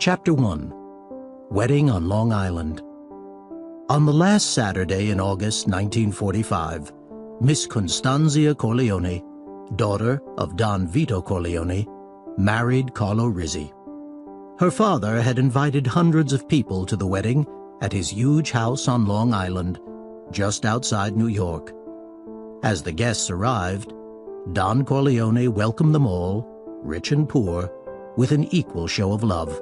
Chapter 1. Wedding on Long Island. On the last Saturday in August 1945, Miss Constanzia Corleone, daughter of Don Vito Corleone, married Carlo Rizzi. Her father had invited hundreds of people to the wedding at his huge house on Long Island, just outside New York. As the guests arrived, Don Corleone welcomed them all, rich and poor, with an equal show of love.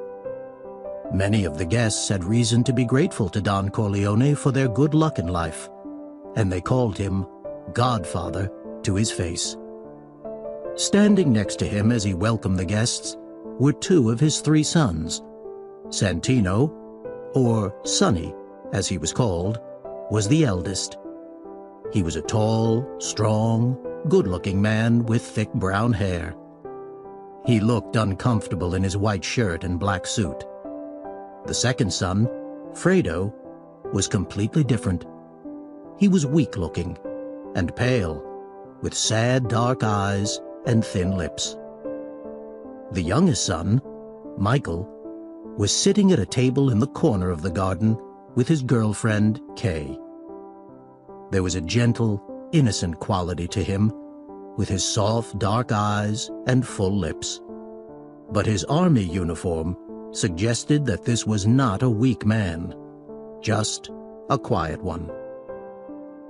Many of the guests had reason to be grateful to Don Corleone for their good luck in life, and they called him Godfather to his face. Standing next to him as he welcomed the guests were two of his three sons. Santino, or Sonny, as he was called, was the eldest. He was a tall, strong, good-looking man with thick brown hair. He looked uncomfortable in his white shirt and black suit. The second son, Fredo, was completely different. He was weak-looking and pale, with sad dark eyes and thin lips. The youngest son, Michael, was sitting at a table in the corner of the garden with his girlfriend, Kay. There was a gentle, innocent quality to him, with his soft, dark eyes and full lips. But his army uniform suggested that this was not a weak man, just a quiet one.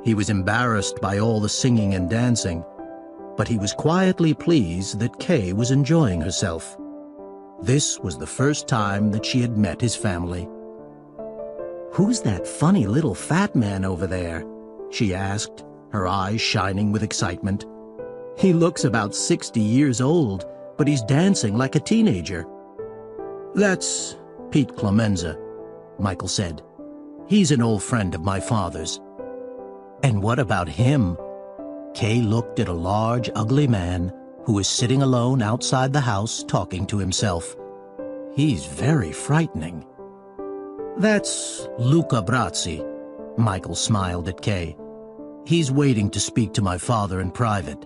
He was embarrassed by all the singing and dancing, but he was quietly pleased that Kay was enjoying herself. This was the first time that she had met his family. "Who's that funny little fat man over there?" she asked, her eyes shining with excitement. "He looks about 60 years old, but he's dancing like a teenager." "That's Pete Clemenza," Michael said. "He's an old friend of my father's." "And what about him?" Kay looked at a large, ugly man who was sitting alone outside the house talking to himself. "He's very frightening." "That's Luca Brazzi," Michael smiled at Kay. "He's waiting to speak to my father in private."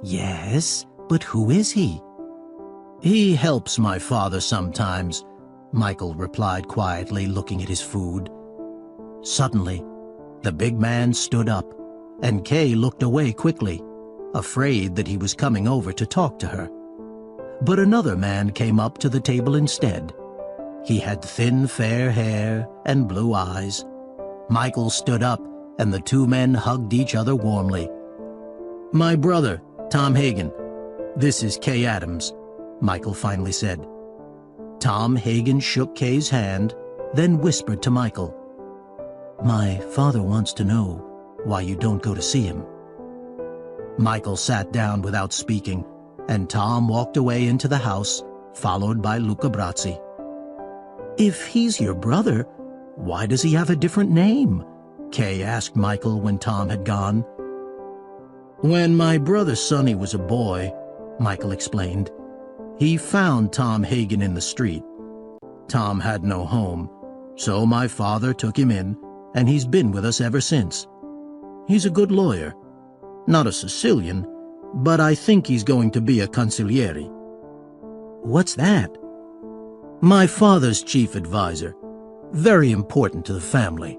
"Yes, but who is he?" "He helps my father sometimes," Michael replied quietly, looking at his food. Suddenly, the big man stood up, and Kay looked away quickly, afraid that he was coming over to talk to her. But another man came up to the table instead. He had thin, fair hair and blue eyes. Michael stood up, and the two men hugged each other warmly. "My brother, Tom Hagen. This is Kay Adams," Michael finally said. Tom Hagen shook Kay's hand, then whispered to Michael, "My father wants to know why you don't go to see him." Michael sat down without speaking, and Tom walked away into the house, followed by Luca Brazzi. "If he's your brother, why does he have a different name?" Kay asked Michael when Tom had gone. "When my brother Sonny was a boy," Michael explained, "he found Tom Hagen in the street. Tom had no home, so my father took him in, and he's been with us ever since. He's a good lawyer. Not a Sicilian, but I think he's going to be a consigliere." "What's that?" "My father's chief advisor. Very important to the family."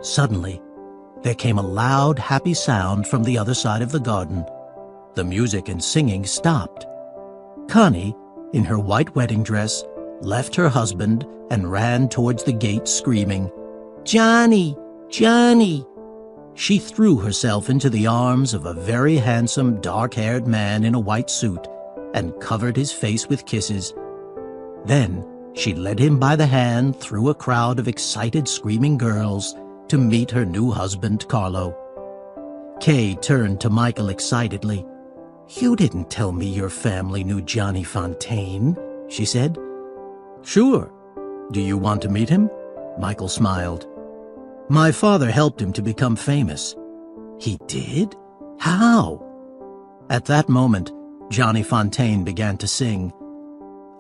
Suddenly, there came a loud, happy sound from the other side of the garden. The music and singing stopped. Connie, in her white wedding dress, left her husband and ran towards the gate screaming, "Johnny! Johnny!" She threw herself into the arms of a very handsome, dark-haired man in a white suit and covered his face with kisses. Then she led him by the hand through a crowd of excited, screaming girls to meet her new husband, Carlo. Kay turned to Michael excitedly. "You didn't tell me your family knew Johnny Fontaine," she said. "Sure. Do you want to meet him?" Michael smiled. "My father helped him to become famous." "He did? How?" At that moment, Johnny Fontaine began to sing.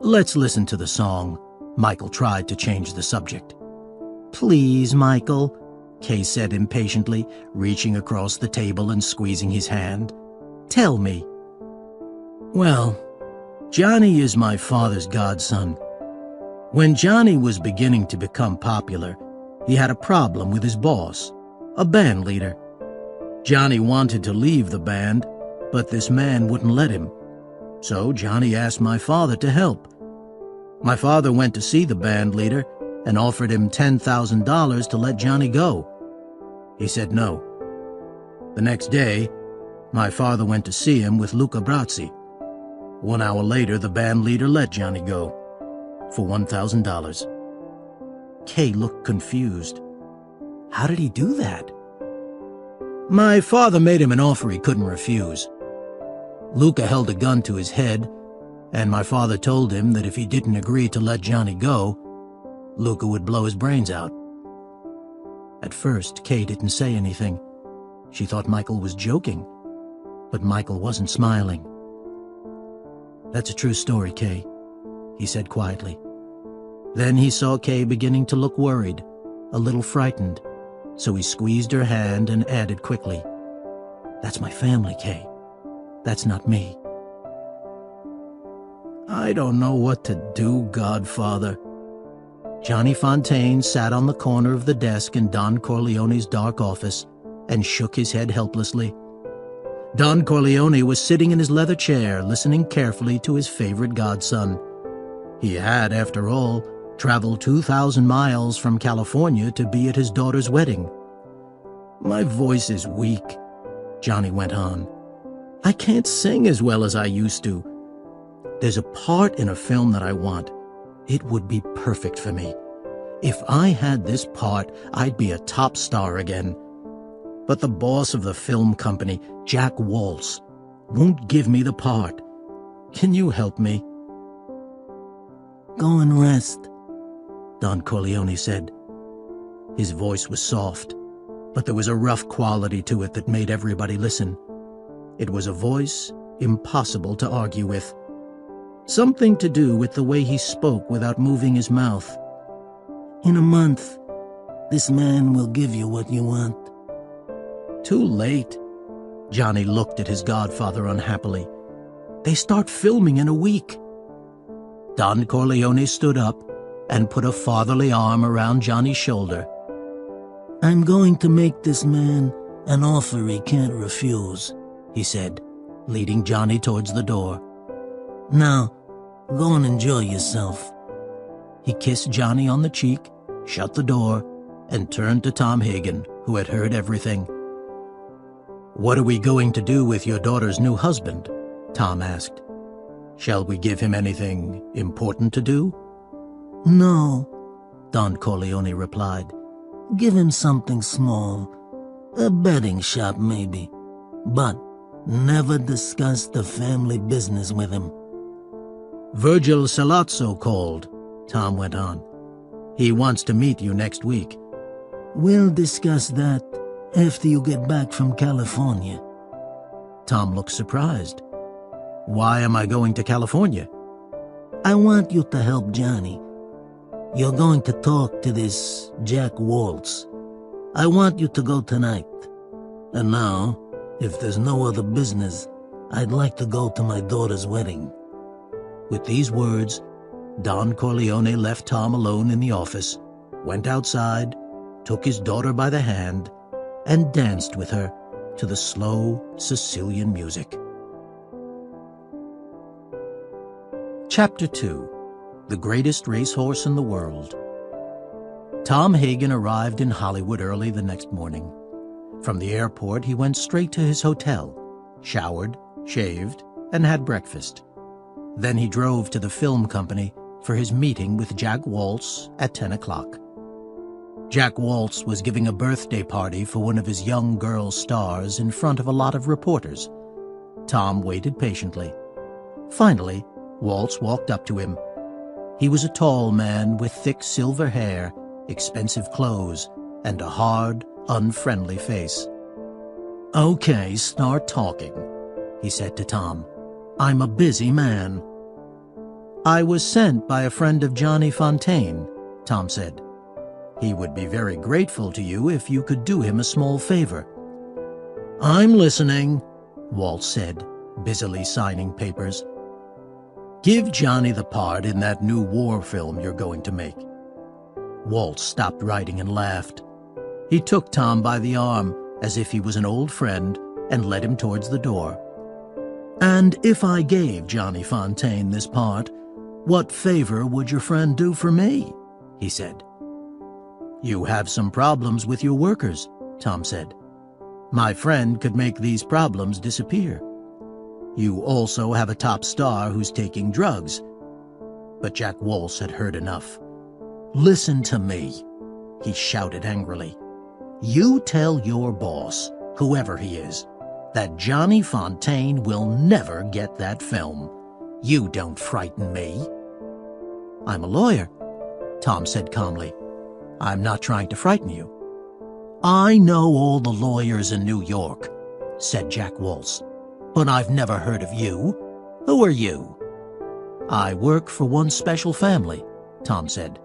"Let's listen to the song." Michael tried to change the subject. "Please, Michael," Kay said impatiently, reaching across the table and squeezing his hand. "Tell me." "Well, Johnny is my father's godson. When Johnny was beginning to become popular, he had a problem with his boss, a band leader. Johnny wanted to leave the band, but this man wouldn't let him. So Johnny asked my father to help. My father went to see the band leader and offered him $10,000 to let Johnny go. He said no. The next day, my father went to see him with Luca Brasi. 1 hour later, the band leader let Johnny go for $1,000. Kay looked confused. How did he do that? My father made him an offer he couldn't refuse. Luca held a gun to his head, and my father told him that if he didn't agree to let Johnny go, Luca would blow his brains out. At first, Kay didn't say anything. She thought Michael was joking, but Michael wasn't smiling. That's a true story, Kay, he said quietly. Then he saw Kay beginning to look worried, a little frightened, so he squeezed her hand and added quickly, That's my family, Kay. That's not me. I don't know what to do, Godfather. Johnny Fontaine sat on the corner of the desk in Don Corleone's dark office and shook his head helplessly. Don Corleone was sitting in his leather chair, listening carefully to his favorite godson. He had, after all, traveled 2,000 miles from California to be at his daughter's wedding. My voice is weak, Johnny went on. I can't sing as well as I used to. There's a part in a film that I want. It would be perfect for me. If I had this part, I'd be a top star again. But the boss of the film company, Jack Waltz, won't give me the part. Can you help me? Go and rest, Don Corleone said. His voice was soft, but there was a rough quality to it that made everybody listen. It was a voice impossible to argue with. Something to do with the way he spoke without moving his mouth. In a month, this man will give you what you want. Too late. Johnny looked at his godfather unhappily. They start filming in a week. Don Corleone stood up and put a fatherly arm around Johnny's shoulder. I'm going to make this man an offer he can't refuse, he said, leading Johnny towards the door. Now, go and enjoy yourself. He kissed Johnny on the cheek, shut the door, and turned to Tom Hagen, who had heard everything. What are we going to do with your daughter's new husband? Tom asked. Shall we give him anything important to do? No, Don Corleone replied. Give him something small. A betting shop, maybe. But never discuss the family business with him. Virgil Salazzo called, Tom went on. He wants to meet you next week. We'll discuss that after you get back from California. Tom looked surprised. Why am I going to California? I want you to help Johnny. You're going to talk to this Jack Waltz. I want you to go tonight. And now, if there's no other business, I'd like to go to my daughter's wedding. With these words, Don Corleone left Tom alone in the office, went outside, took his daughter by the hand, and danced with her to the slow Sicilian music. Chapter 2. The Greatest Racehorse in the World. Tom Hagen arrived in Hollywood early the next morning. From the airport, he went straight to his hotel, showered, shaved, and had breakfast. Then he drove to the film company for his meeting with Jack Waltz at 10 o'clock. Jack Waltz was giving a birthday party for one of his young girl stars in front of a lot of reporters. Tom waited patiently. Finally, Waltz walked up to him. He was a tall man with thick silver hair, expensive clothes, and a hard, unfriendly face. Okay, start talking, he said to Tom. I'm a busy man. I was sent by a friend of Johnny Fontaine, Tom said. He would be very grateful to you if you could do him a small favor. I'm listening, Waltz said, busily signing papers. Give Johnny the part in that new war film you're going to make." Walt stopped writing and laughed. He took Tom by the arm, as if he was an old friend, and led him towards the door. "And if I gave Johnny Fontaine this part, what favor would your friend do for me?" he said. "You have some problems with your workers," Tom said. "My friend could make these problems disappear. You also have a top star who's taking drugs." But Jack Waltz had heard enough. "Listen to me," he shouted angrily. "You tell your boss, whoever he is, that Johnny Fontaine will never get that film. You don't frighten me." "I'm a lawyer," Tom said calmly. "I'm not trying to frighten you." "I know all the lawyers in New York," said Jack Waltz, "but I've never heard of you. Who are you?" "I work for one special family," Tom said.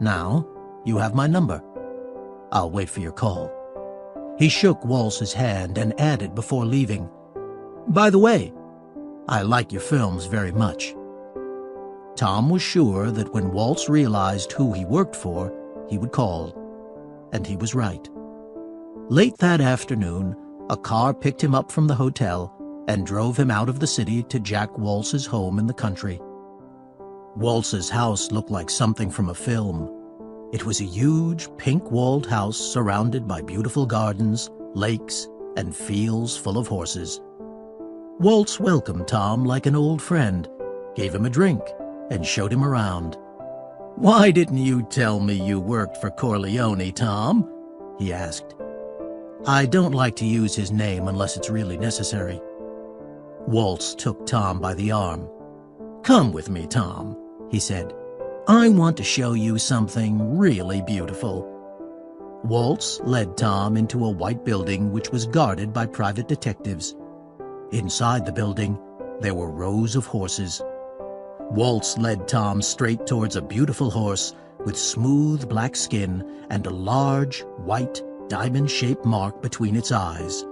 "Now, you have my number. I'll wait for your call." He shook Waltz's hand and added before leaving, "By the way, I like your films very much." Tom was sure that when Waltz realized who he worked for, he would call. And he was right. Late that afternoon, a car picked him up from the hotel and drove him out of the city to Jack Waltz's home in the country. Waltz's house looked like something from a film. It was a huge, pink-walled house surrounded by beautiful gardens, lakes, and fields full of horses. Waltz welcomed Tom like an old friend, gave him a drink, and showed him around. "Why didn't you tell me you worked for Corleone, Tom?" he asked. "I don't like to use his name unless it's really necessary." Waltz took Tom by the arm. "Come with me, Tom," he said. "I want to show you something really beautiful." Waltz led Tom into a white building which was guarded by private detectives. Inside the building, there were rows of horses. Waltz led Tom straight towards a beautiful horse with smooth black skin and a large, white, diamond-shaped mark between its eyes.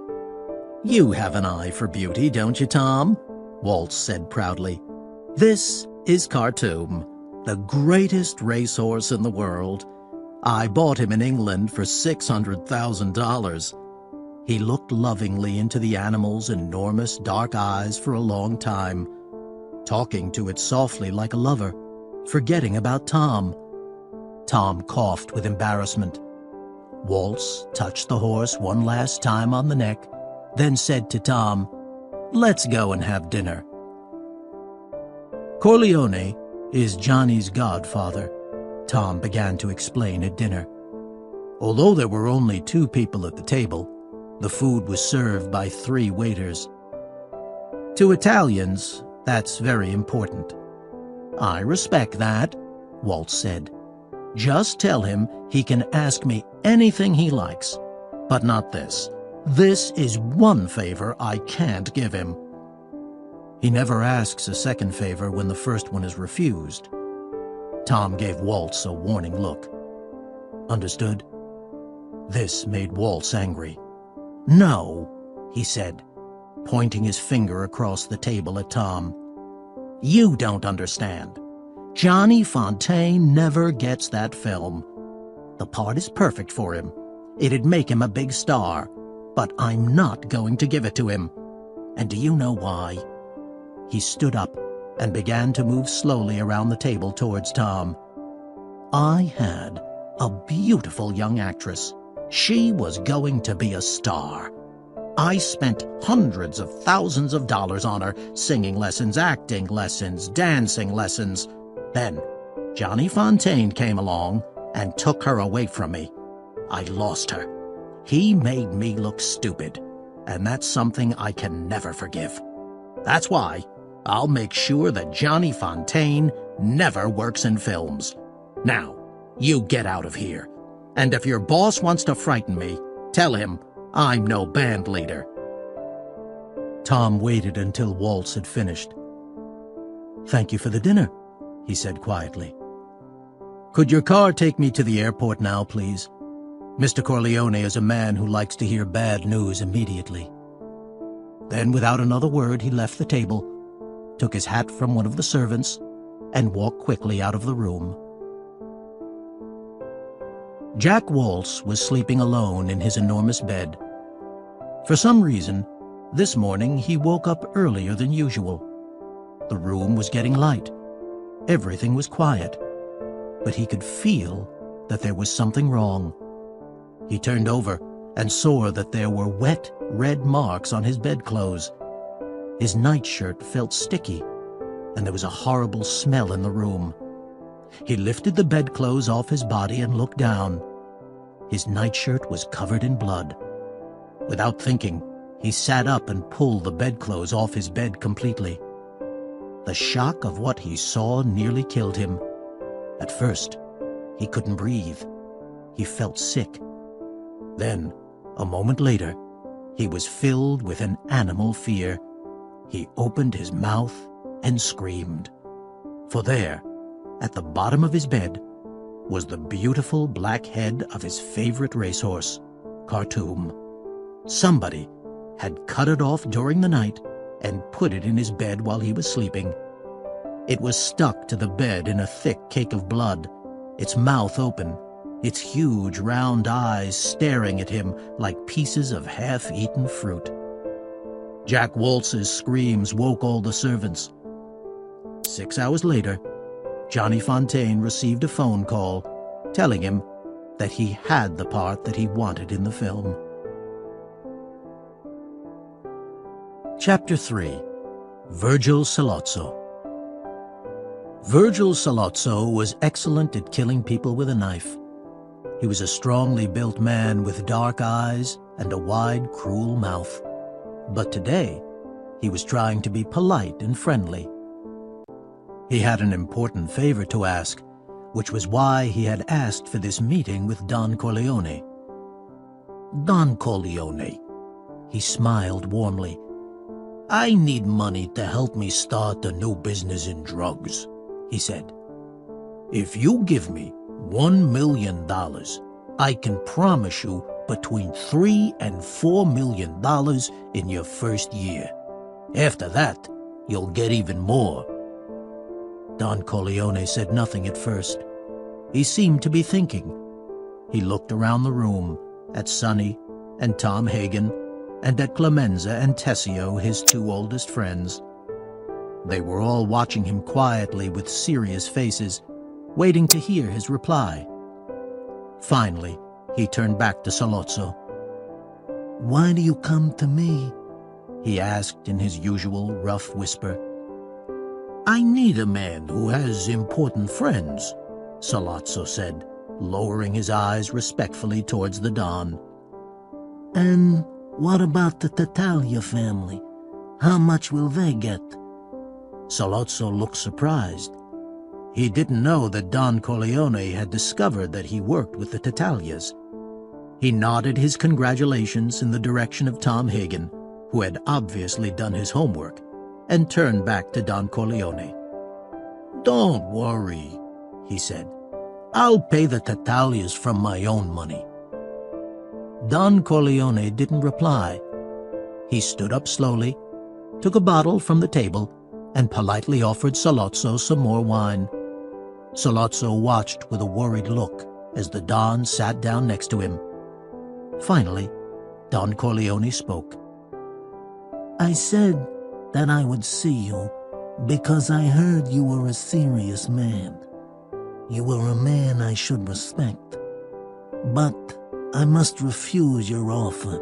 "You have an eye for beauty, don't you, Tom?" Waltz said proudly. "This is Khartoum, the greatest racehorse in the world. I bought him in England for $600,000. He looked lovingly into the animal's enormous dark eyes for a long time, talking to it softly like a lover, forgetting about Tom. Tom coughed with embarrassment. Waltz touched the horse one last time on the neck, then said to Tom, "Let's go and have dinner." Corleone is Johnny's godfather, Tom began to explain at dinner. Although there were only 2 people at the table, the food was served by 3 waiters. To Italians, that's very important. "I respect that," Waltz said. "Just tell him he can ask me anything he likes, but not this. This is one favor I can't give him." He never asks a second favor when the first one is refused. Tom gave Waltz a warning look. "Understood?" This made Waltz angry. "No," he said, pointing his finger across the table at Tom. "You don't understand. Johnny Fontaine never gets that film. The part is perfect for him. It'd make him a big star, but I'm not going to give it to him. And do you know why?" He stood up and began to move slowly around the table towards Tom. "I had a beautiful young actress. She was going to be a star. I spent hundreds of thousands of dollars on her, singing lessons, acting lessons, dancing lessons. Then Johnny Fontaine came along and took her away from me. I lost her. He made me look stupid, and that's something I can never forgive. That's why I'll make sure that Johnny Fontaine never works in films. Now, you get out of here. And if your boss wants to frighten me, tell him I'm no band leader." Tom waited until Waltz had finished. "Thank you for the dinner," he said quietly. "Could your car take me to the airport now, please? Mr. Corleone is a man who likes to hear bad news immediately." Then, without another word, he left the table, took his hat from one of the servants, and walked quickly out of the room. Jack Waltz was sleeping alone in his enormous bed. For some reason, this morning he woke up earlier than usual. The room was getting light. Everything was quiet, but he could feel that there was something wrong. He turned over and saw that there were wet, red marks on his bedclothes. His nightshirt felt sticky, and there was a horrible smell in the room. He lifted the bedclothes off his body and looked down. His nightshirt was covered in blood. Without thinking, he sat up and pulled the bedclothes off his bed completely. The shock of what he saw nearly killed him. At first, he couldn't breathe. He felt sick. Then, a moment later, he was filled with an animal fear. He opened his mouth and screamed. For there, at the bottom of his bed, was the beautiful black head of his favorite racehorse, Khartoum. Somebody had cut it off during the night and put it in his bed while he was sleeping. It was stuck to the bed in a thick cake of blood, its mouth open, its huge round eyes staring at him like pieces of half-eaten fruit. Jack Waltz's screams woke all the servants. 6 hours later, Johnny Fontaine received a phone call telling him that he had the part that he wanted in the film. Chapter 3. Virgil Sollozzo. Virgil Sollozzo was excellent at killing people with a knife. He was a strongly built man with dark eyes and a wide, cruel mouth. But today, he was trying to be polite and friendly. He had an important favor to ask, which was why he had asked for this meeting with Don Corleone. Don Corleone, he smiled warmly. I need money to help me start a new business in drugs, he said. If you give me $1 million, I can promise you between $3 and $4 million in your first year. After that, you'll get even more. Don Corleone said nothing at first. He seemed to be thinking. He looked around the room at Sonny and Tom Hagen and at Clemenza and Tessio, his two oldest friends. They were all watching him quietly with serious faces, waiting to hear his reply. Finally, he turned back to Sollozzo. Why do you come to me? He asked in his usual rough whisper. I need a man who has important friends, Sollozzo said, lowering his eyes respectfully towards the Don. And what about the Tattaglia family? How much will they get? Sollozzo looked surprised. He didn't know that Don Corleone had discovered that he worked with the Tattaglias. He nodded his congratulations in the direction of Tom Hagen, who had obviously done his homework, and turned back to Don Corleone. Don't worry, he said. I'll pay the Tattaglias from my own money. Don Corleone didn't reply. He stood up slowly, took a bottle from the table, and politely offered Sollozzo some more wine. Sollozzo watched with a worried look as the Don sat down next to him. Finally, Don Corleone spoke. I said that I would see you because I heard you were a serious man. You were a man I should respect. But I must refuse your offer.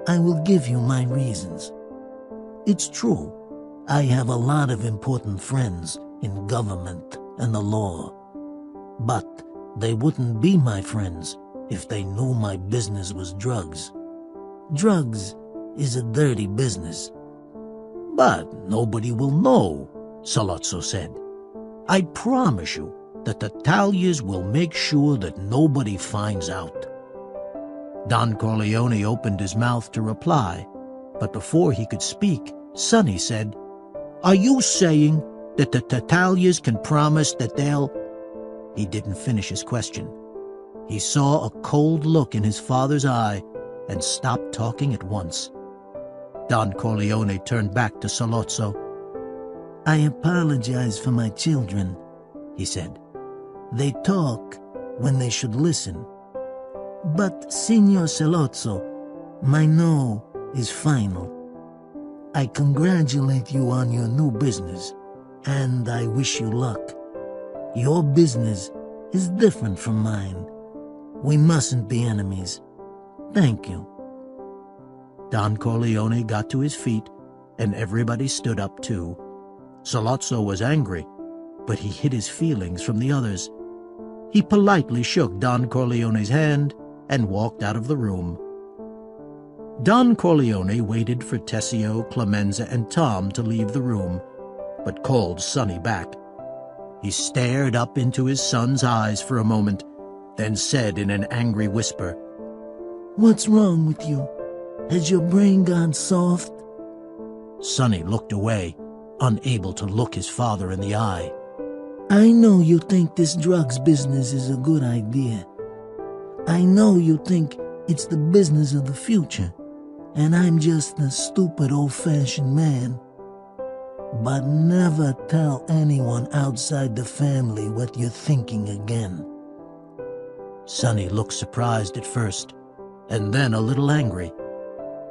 I will give you my reasons. It's true, I have a lot of important friends in government and the law. But they wouldn't be my friends if they knew my business was drugs. Drugs is a dirty business. But nobody will know, Sollozzo said. I promise you that the Tattaglias will make sure that nobody finds out. Don Corleone opened his mouth to reply, but before he could speak, Sonny said, Are you saying that the Tattaglias can promise that they'll... He didn't finish his question. He saw a cold look in his father's eye and stopped talking at once. Don Corleone turned back to Sollozzo. "I apologize for my children," he said. "They talk when they should listen. But, Signor Salozzo, my no is final. I congratulate you on your new business, and I wish you luck. Your business is different from mine. We mustn't be enemies. Thank you." Don Corleone got to his feet, and everybody stood up too. Salozzo was angry, but he hid his feelings from the others. He politely shook Don Corleone's hand and walked out of the room. Don Corleone waited for Tessio, Clemenza, and Tom to leave the room, but called Sonny back. He stared up into his son's eyes for a moment, then said in an angry whisper, "What's wrong with you? Has your brain gone soft?" Sonny looked away, unable to look his father in the eye. "I know you think this drugs business is a good idea. I know you think it's the business of the future, and I'm just a stupid old-fashioned man. But never tell anyone outside the family what you're thinking again." Sonny looked surprised at first, and then a little angry,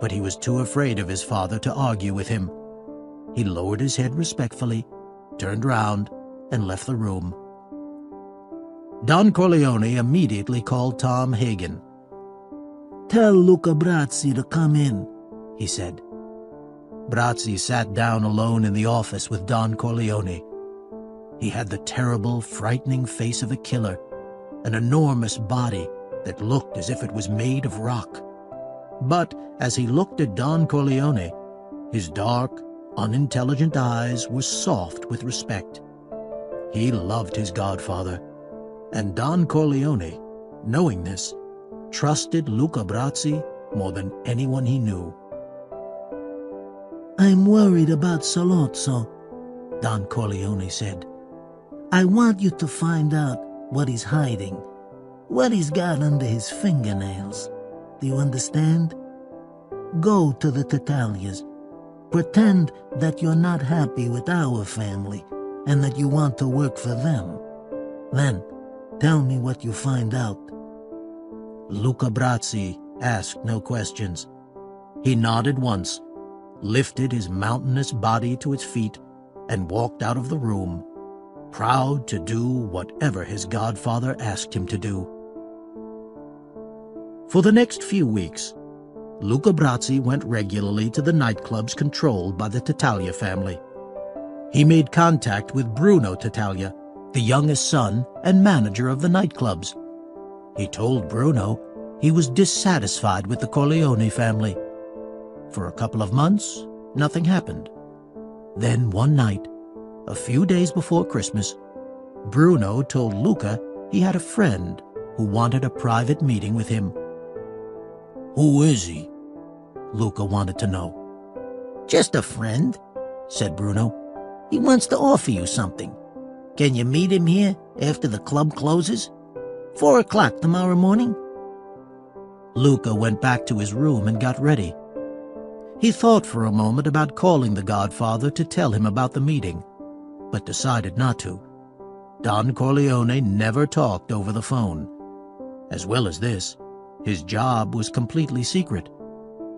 but he was too afraid of his father to argue with him. He lowered his head respectfully, turned round, and left the room. Don Corleone immediately called Tom Hagen. "Tell Luca Brazzi to come in," he said. Brazzi sat down alone in the office with Don Corleone. He had the terrible, frightening face of a killer, an enormous body that looked as if it was made of rock. But as he looked at Don Corleone, his dark, unintelligent eyes were soft with respect. He loved his godfather, and Don Corleone, knowing this, trusted Luca Brazzi more than anyone he knew. "I'm worried about Salozzo," Don Corleone said. "I want you to find out what he's hiding, what he's got under his fingernails. Do you understand? Go to the Tattaglias. Pretend that you're not happy with our family and that you want to work for them. Then tell me what you find out." Luca Brazzi asked no questions. He nodded once, lifted his mountainous body to its feet, and walked out of the room, proud to do whatever his godfather asked him to do. For the next few weeks, Luca Brazzi went regularly to the nightclubs controlled by the Tattaglia family. He made contact with Bruno Tattaglia, the youngest son and manager of the nightclubs. He told Bruno he was dissatisfied with the Corleone family. For a couple of months, nothing happened. Then one night, a few days before Christmas, Bruno told Luca he had a friend who wanted a private meeting with him. "Who is he?" Luca wanted to know. "Just a friend," said Bruno. "He wants to offer you something. Can you meet him here after the club closes? 4 o'clock tomorrow morning?" Luca went back to his room and got ready. He thought for a moment about calling the godfather to tell him about the meeting, but decided not to. Don Corleone never talked over the phone. As well as this, his job was completely secret.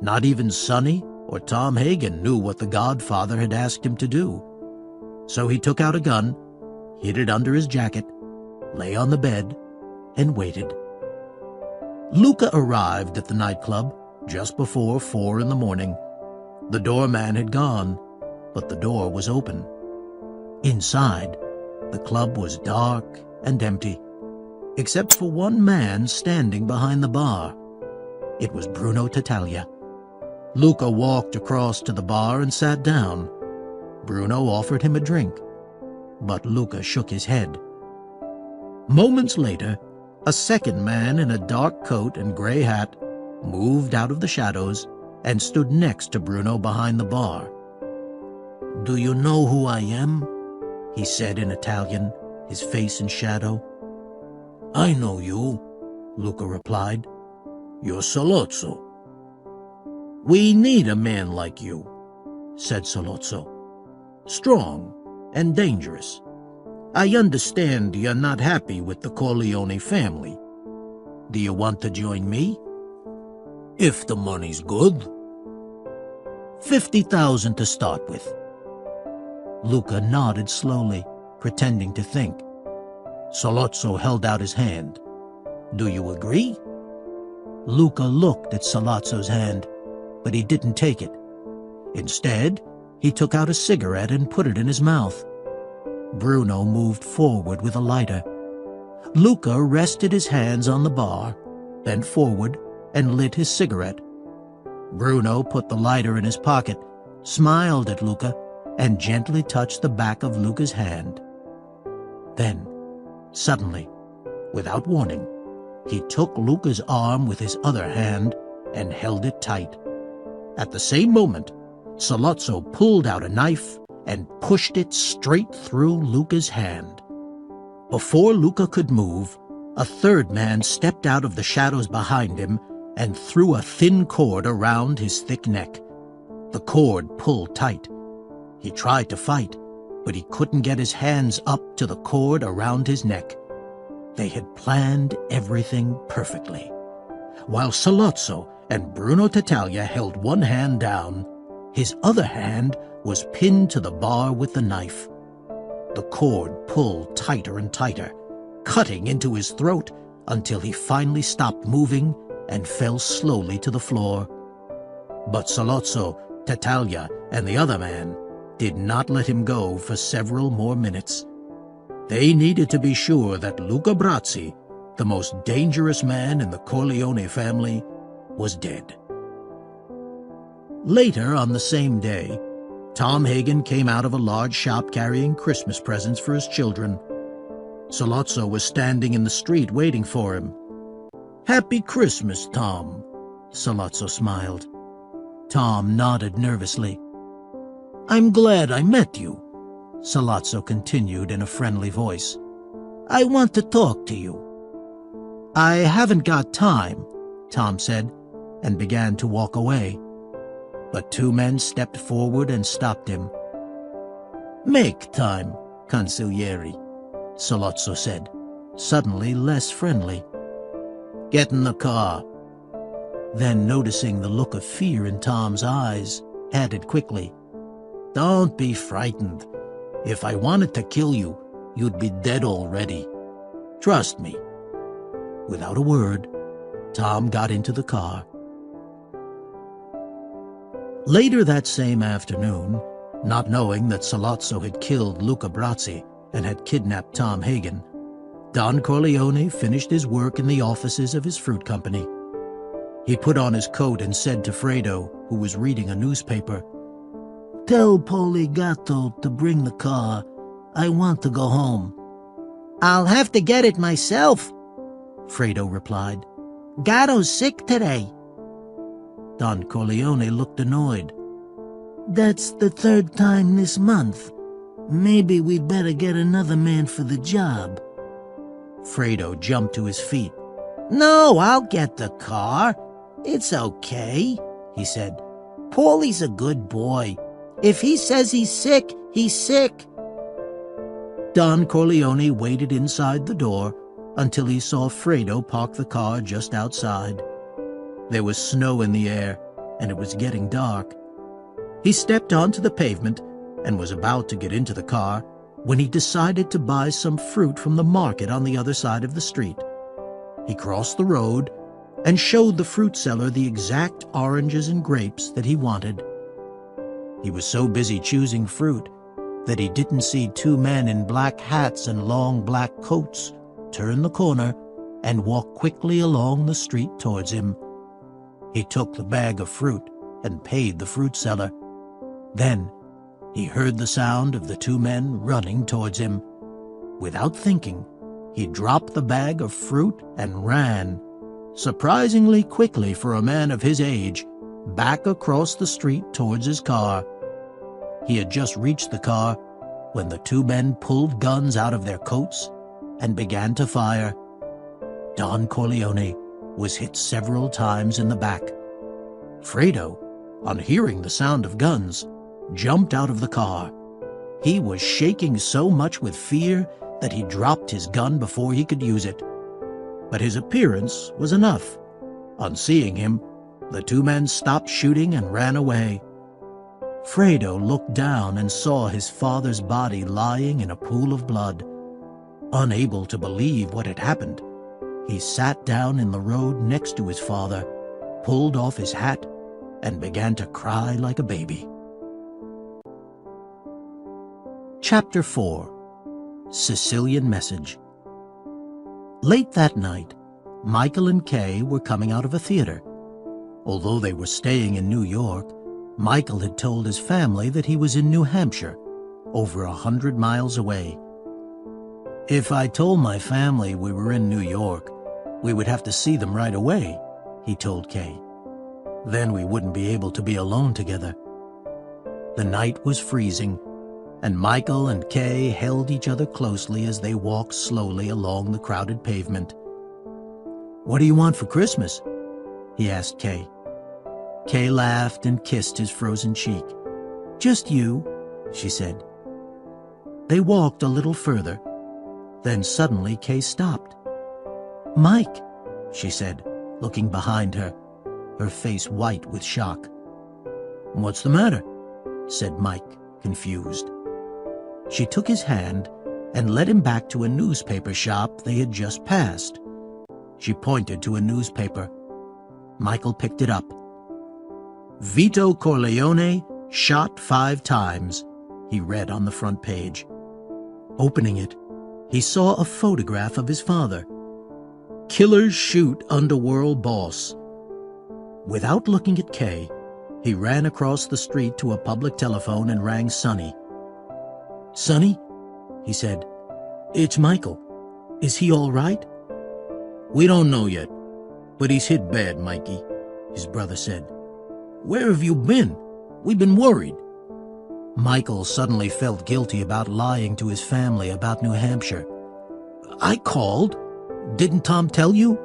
Not even Sonny or Tom Hagen knew what the godfather had asked him to do. So he took out a gun, hid it under his jacket, lay on the bed, and waited. Luca arrived at the nightclub just before 4 in the morning. The doorman had gone, but the door was open. Inside, the club was dark and empty, except for one man standing behind the bar. It was Bruno Tattaglia. Luca walked across to the bar and sat down. Bruno offered him a drink, but Luca shook his head. Moments later, a second man in a dark coat and gray hat moved out of the shadows and stood next to Bruno behind the bar. "Do you know who I am?" he said in Italian, his face in shadow. "I know you," Luca replied. "You're Salozzo." "We need a man like you," said Salozzo. "Strong, and dangerous. I understand you're not happy with the Corleone family. Do you want to join me? If the money's good. 50,000 to start with. Luca nodded slowly, pretending to think. Sollozzo held out his hand. Do you agree? Luca looked at Sollozzo's hand, but he didn't take it. Instead, he took out a cigarette and put it in his mouth. Bruno moved forward with a lighter. Luca rested his hands on the bar, bent forward, and lit his cigarette. Bruno put the lighter in his pocket, smiled at Luca, and gently touched the back of Luca's hand. Then, suddenly, without warning, he took Luca's arm with his other hand and held it tight. At the same moment, Sollozzo pulled out a knife and pushed it straight through Luca's hand. Before Luca could move, a third man stepped out of the shadows behind him and threw a thin cord around his thick neck. The cord pulled tight. He tried to fight, but he couldn't get his hands up to the cord around his neck. They had planned everything perfectly. While Sollozzo and Bruno Tattaglia held one hand down, his other hand was pinned to the bar with the knife. The cord pulled tighter and tighter, cutting into his throat until he finally stopped moving and fell slowly to the floor. But Sollozzo, Tattaglia, and the other man did not let him go for several more minutes. They needed to be sure that Luca Brasi, the most dangerous man in the Corleone family, was dead. Later on the same day, Tom Hagen came out of a large shop carrying Christmas presents for his children. Sollozzo was standing in the street waiting for him. "Happy Christmas, Tom," Sollozzo smiled. Tom nodded nervously. "I'm glad I met you," Sollozzo continued in a friendly voice. "I want to talk to you." "I haven't got time," Tom said, and began to walk away. But two men stepped forward and stopped him. "Make time, consigliere," Sollozzo said, suddenly less friendly. "Get in the car." Then, noticing the look of fear in Tom's eyes, added quickly, "Don't be frightened. If I wanted to kill you, you'd be dead already. Trust me." Without a word, Tom got into the car. Later that same afternoon, not knowing that Sollozzo had killed Luca Brasi and had kidnapped Tom Hagen, Don Corleone finished his work in the offices of his fruit company. He put on his coat and said to Fredo, who was reading a newspaper, "Tell Poligato to bring the car. I want to go home." "I'll have to get it myself," Fredo replied. "Gatto's sick today." Don Corleone looked annoyed. "That's the third time this month. Maybe we'd better get another man for the job." Fredo jumped to his feet. "No, I'll get the car. It's okay," he said. "Paulie's a good boy. If he says he's sick, he's sick." Don Corleone waited inside the door until he saw Fredo park the car just outside. There was snow in the air, and it was getting dark. He stepped onto the pavement and was about to get into the car when he decided to buy some fruit from the market on the other side of the street. He crossed the road and showed the fruit seller the exact oranges and grapes that he wanted. He was so busy choosing fruit that he didn't see two men in black hats and long black coats turn the corner and walk quickly along the street towards him. He took the bag of fruit and paid the fruit seller. Then he heard the sound of the two men running towards him. Without thinking, he dropped the bag of fruit and ran, surprisingly quickly for a man of his age, back across the street towards his car. He had just reached the car when the two men pulled guns out of their coats and began to fire. Don Corleone was hit several times in the back. Fredo, on hearing the sound of guns, jumped out of the car. He was shaking so much with fear that he dropped his gun before he could use it. But his appearance was enough. On seeing him, the two men stopped shooting and ran away. Fredo looked down and saw his father's body lying in a pool of blood. Unable to believe what had happened, he sat down in the road next to his father, pulled off his hat, and began to cry like a baby. Chapter 4. Sicilian Message. Late that night, Michael and Kay were coming out of a theater. Although they were staying in New York, Michael had told his family that he was in New Hampshire, over 100 miles away. "If I told my family we were in New York, we would have to see them right away," he told Kay. "Then we wouldn't be able to be alone together." The night was freezing, and Michael and Kay held each other closely as they walked slowly along the crowded pavement. "What do you want for Christmas?" he asked Kay. Kay laughed and kissed his frozen cheek. "Just you," she said. They walked a little further. Then suddenly Kay stopped. "Mike," she said, looking behind her, her face white with shock. "What's the matter?" said Mike, confused. She took his hand and led him back to a newspaper shop they had just passed. She pointed to a newspaper. Michael picked it up. "Vito Corleone shot 5 times, he read on the front page. Opening it, he saw a photograph of his father. "Killers shoot underworld boss." Without looking at Kay, he ran across the street to a public telephone and rang Sonny. "Sonny," he said, "it's Michael. Is he all right?" "We don't know yet, but he's hit bad, Mikey," his brother said. "Where have you been? We've been worried." Michael suddenly felt guilty about lying to his family about New Hampshire. "I called. Didn't Tom tell you?"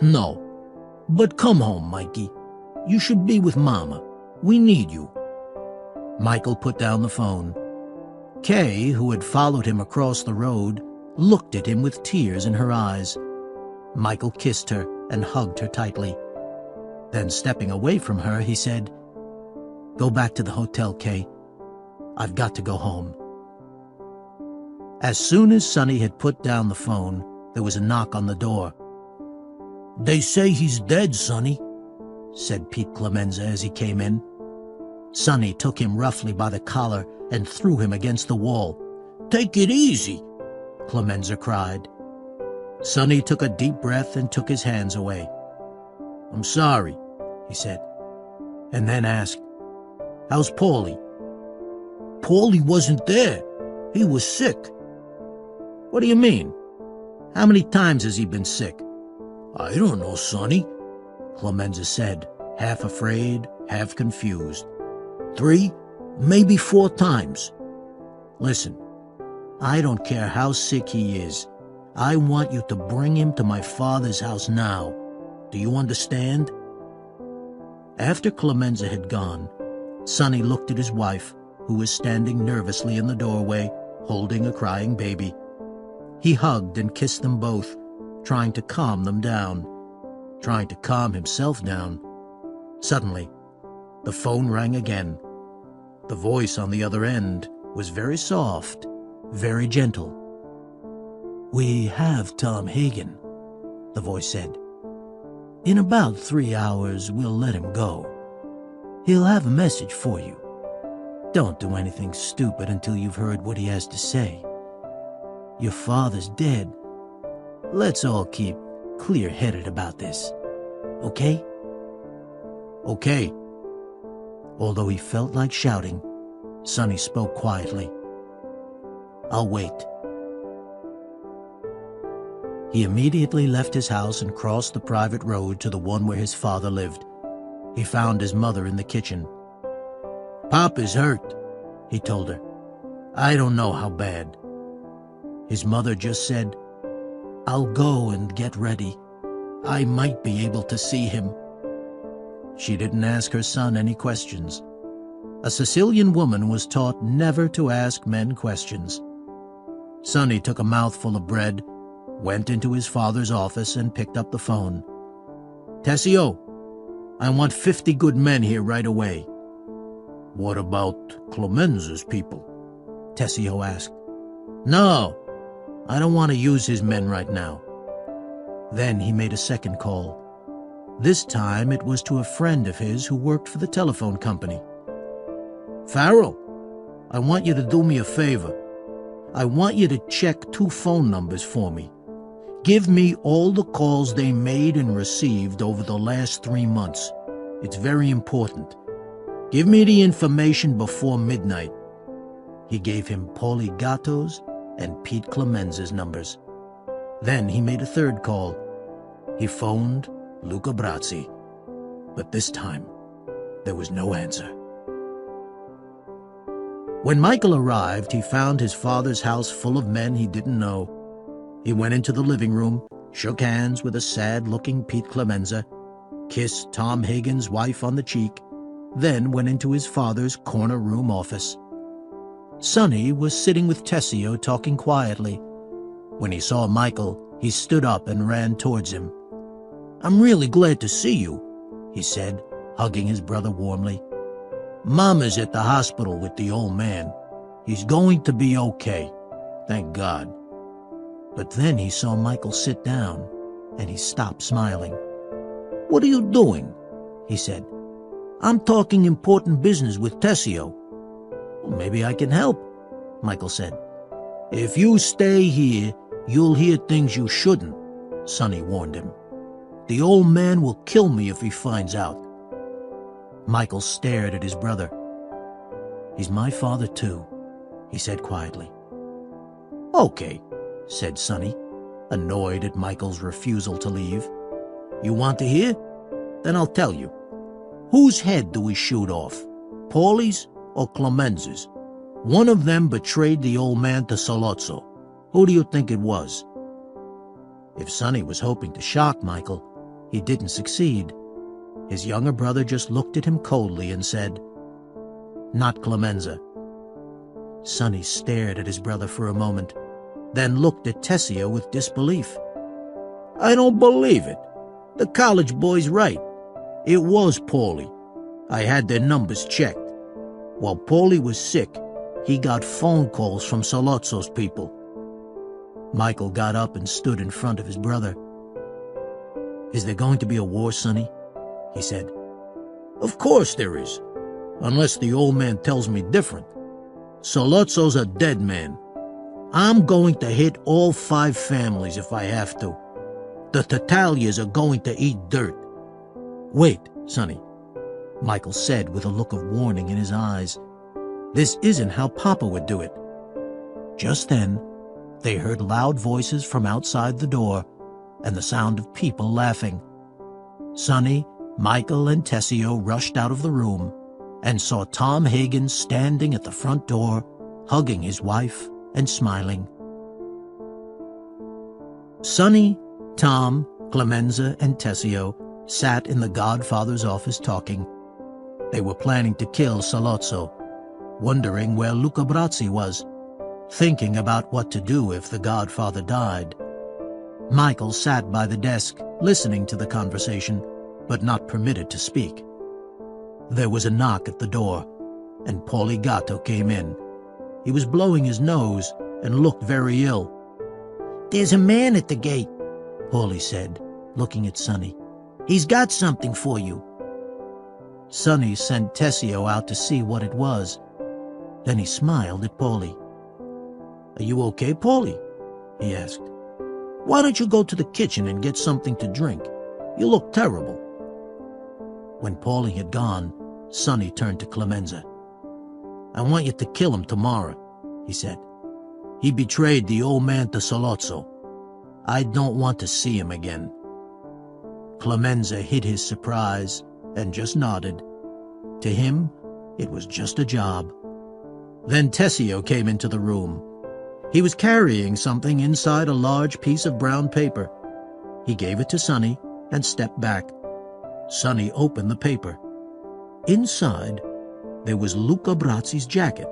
"No. But come home, Mikey. You should be with Mama. We need you." Michael put down the phone. Kay, who had followed him across the road, looked at him with tears in her eyes. Michael kissed her and hugged her tightly. Then, stepping away from her, he said, "Go back to the hotel, Kay. I've got to go home." As soon as Sonny had put down the phone, there was a knock on the door. "They say he's dead, Sonny," said Pete Clemenza as he came in. Sonny took him roughly by the collar and threw him against the wall. "Take it easy," Clemenza cried. Sonny took a deep breath and took his hands away. "I'm sorry," he said, and then asked, "How's Paulie?" "Paulie wasn't there. He was sick." "What do you mean? How many times has he been sick?" "I don't know, Sonny," Clemenza said, half afraid, half confused. 3, maybe 4 times. "Listen, I don't care how sick he is. I want you to bring him to my father's house now. Do you understand?" After Clemenza had gone, Sonny looked at his wife, who was standing nervously in the doorway, holding a crying baby. He hugged and kissed them both, trying to calm them down, trying to calm himself down. Suddenly, the phone rang again. The voice on the other end was very soft, very gentle. "We have Tom Hagen," the voice said. "In about 3 hours, we'll let him go. He'll have a message for you. Don't do anything stupid until you've heard what he has to say. Your father's dead. Let's all keep clear-headed about this. Okay?" "Okay." Although he felt like shouting, Sonny spoke quietly. "I'll wait." He immediately left his house and crossed the private road to the one where his father lived. He found his mother in the kitchen. "Pop is hurt," he told her. "I don't know how bad." His mother just said, "I'll go and get ready. I might be able to see him." She didn't ask her son any questions. A Sicilian woman was taught never to ask men questions. Sonny took a mouthful of bread, went into his father's office, and picked up the phone. "Tessio, I want 50 good men here right away." "What about Clemenza's people?" Tessio asked. "No, I don't want to use his men right now." Then he made a second call. This time it was to a friend of his who worked for the telephone company. "Farrell, I want you to do me a favor. I want you to check 2 phone numbers for me. Give me all the calls they made and received over the last 3 months. It's very important. Give me the information before midnight." He gave him Paulie Gatto's and Pete Clemenza's numbers. Then he made a third call. He phoned Luca Brasi, but this time there was no answer. When Michael arrived, he found his father's house full of men he didn't know. He went into the living room, shook hands with a sad-looking Pete Clemenza, kissed Tom Hagen's wife on the cheek, then went into his father's corner room office. Sonny was sitting with Tessio talking quietly. When he saw Michael, he stood up and ran towards him. "I'm really glad to see you," he said, hugging his brother warmly. "Mama's at the hospital with the old man. He's going to be okay, thank God." But then he saw Michael sit down, and he stopped smiling. "What are you doing?" he said. "I'm talking important business with Tessio." "Well, maybe I can help," Michael said. "If you stay here, you'll hear things you shouldn't," Sonny warned him. "The old man will kill me if he finds out." Michael stared at his brother. "He's my father, too," he said quietly. "Okay," said Sonny, annoyed at Michael's refusal to leave. "You want to hear? Then I'll tell you. Whose head do we shoot off? Paulie's or Clemenza's? One of them betrayed the old man to Sollozzo. Who do you think it was?" If Sonny was hoping to shock Michael, he didn't succeed. His younger brother just looked at him coldly and said, "Not Clemenza." Sonny stared at his brother for a moment, then looked at Tessio with disbelief. "I don't believe it. The college boy's right. It was Paulie. I had their numbers checked. While Paulie was sick, he got phone calls from Sollozzo's people." Michael got up and stood in front of his brother. "Is there going to be a war, Sonny?" he said. "Of course there is, unless the old man tells me different. Sollozzo's a dead man. I'm going to hit all 5 families if I have to. The Tattaglias are going to eat dirt." "Wait, Sonny," Michael said with a look of warning in his eyes. "This isn't how Papa would do it." Just then, they heard loud voices from outside the door and the sound of people laughing. Sonny, Michael, and Tessio rushed out of the room and saw Tom Hagen standing at the front door, hugging his wife and smiling. Sonny, Tom, Clemenza, and Tessio sat in the Godfather's office talking. They were planning to kill Sollozzo, wondering where Luca Brasi was, thinking about what to do if the Godfather died. Michael sat by the desk, listening to the conversation, but not permitted to speak. There was a knock at the door, and Paulie Gatto came in. He was blowing his nose and looked very ill. "There's a man at the gate," Paulie said, looking at Sonny. "He's got something for you." Sonny sent Tessio out to see what it was. Then he smiled at Paulie. "Are you okay, Paulie?" he asked. "Why don't you go to the kitchen and get something to drink? You look terrible." When Paulie had gone, Sonny turned to Clemenza. "I want you to kill him tomorrow," he said. "He betrayed the old man to Sollozzo. I don't want to see him again." Clemenza hid his surprise and just nodded. To him, it was just a job. Then Tessio came into the room. He was carrying something inside a large piece of brown paper. He gave it to Sonny and stepped back. Sonny opened the paper. Inside there was Luca Brazzi's jacket,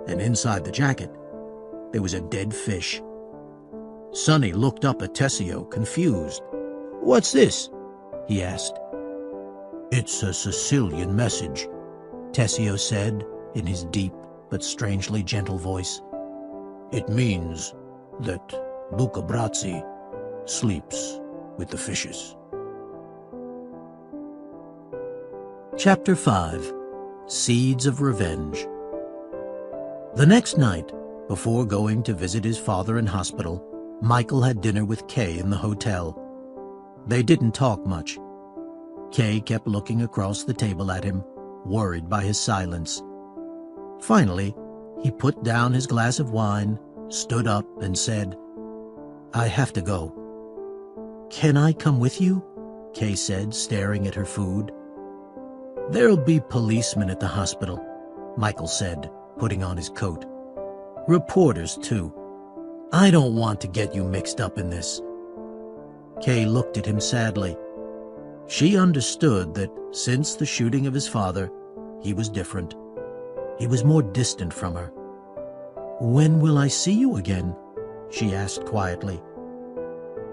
and inside the jacket, there was a dead fish. Sonny looked up at Tessio, confused. "What's this?" he asked. "It's a Sicilian message," Tessio said in his deep but strangely gentle voice. "It means that Luca Brazzi sleeps with the fishes." Chapter 5. Seeds of Revenge. The next night, before going to visit his father in hospital, Michael had dinner with Kay in the hotel. They didn't talk much. Kay kept looking across the table at him, worried by his silence. Finally, he put down his glass of wine, stood up, and said, "I have to go." "Can I come with you?" Kay said, staring at her food. "There'll be policemen at the hospital," Michael said, putting on his coat. "Reporters, too. I don't want to get you mixed up in this." Kay looked at him sadly. She understood that since the shooting of his father, he was different. He was more distant from her. "When will I see you again?" she asked quietly.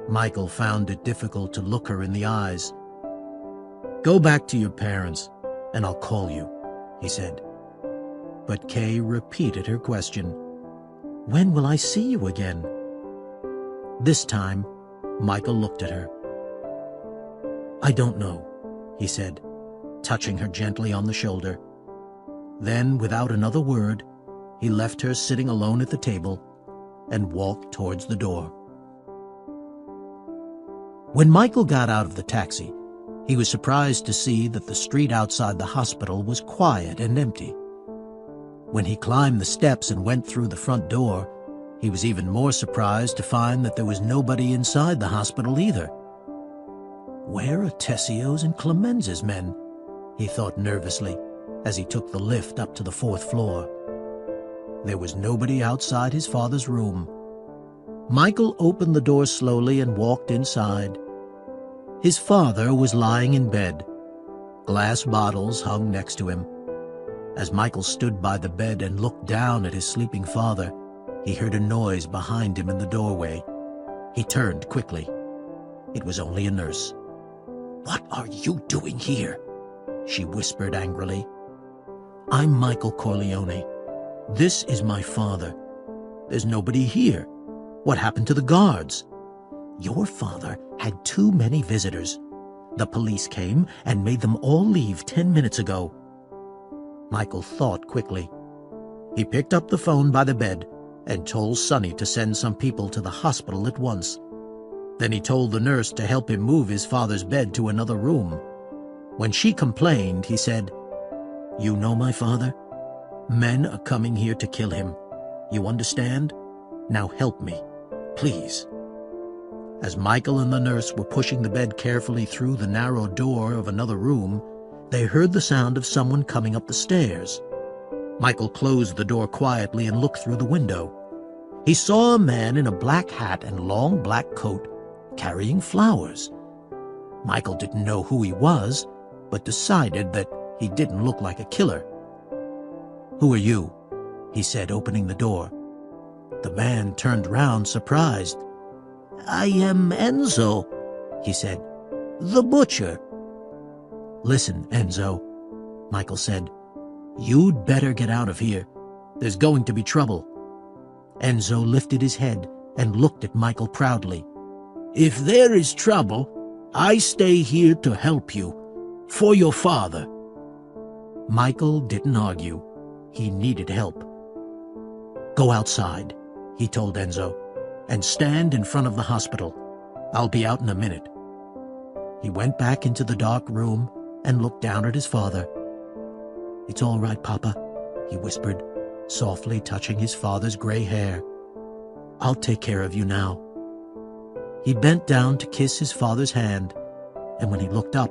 Michael found it difficult to look her in the eyes. "Go back to your parents, and I'll call you," he said. But Kay repeated her question. "When will I see you again?" This time, Michael looked at her. "I don't know," he said, touching her gently on the shoulder. Then, without another word, he left her sitting alone at the table and walked towards the door. When Michael got out of the taxi, he was surprised to see that the street outside the hospital was quiet and empty. When he climbed the steps and went through the front door, he was even more surprised to find that there was nobody inside the hospital either. "Where are Tessio's and Clemenz's men?" he thought nervously as he took the lift up to the 4th floor. There was nobody outside his father's room. Michael opened the door slowly and walked inside. His father was lying in bed. Glass bottles hung next to him. As Michael stood by the bed and looked down at his sleeping father, he heard a noise behind him in the doorway. He turned quickly. It was only a nurse. "What are you doing here?" she whispered angrily. "I'm Michael Corleone. This is my father. There's nobody here. What happened to the guards?" "Your father had too many visitors. The police came and made them all leave 10 minutes ago." Michael thought quickly. He picked up the phone by the bed and told Sonny to send some people to the hospital at once. Then he told the nurse to help him move his father's bed to another room. When she complained, he said, "You know my father? Men are coming here to kill him. You understand? Now help me, please." As Michael and the nurse were pushing the bed carefully through the narrow door of another room, they heard the sound of someone coming up the stairs. Michael closed the door quietly and looked through the window. He saw a man in a black hat and long black coat carrying flowers. Michael didn't know who he was, but decided that he didn't look like a killer. "Who are you?" he said, opening the door. The man turned round, surprised. "I am Enzo," he said, "the butcher." "Listen, Enzo," Michael said, "you'd better get out of here. There's going to be trouble." Enzo lifted his head and looked at Michael proudly. "If there is trouble, I stay here to help you. For your father." Michael didn't argue. He needed help. "Go outside," he told Enzo, "and stand in front of the hospital. I'll be out in a minute." He went back into the dark room and looked down at his father. "It's all right, Papa," he whispered, softly touching his father's gray hair. "I'll take care of you now." He bent down to kiss his father's hand, and when he looked up,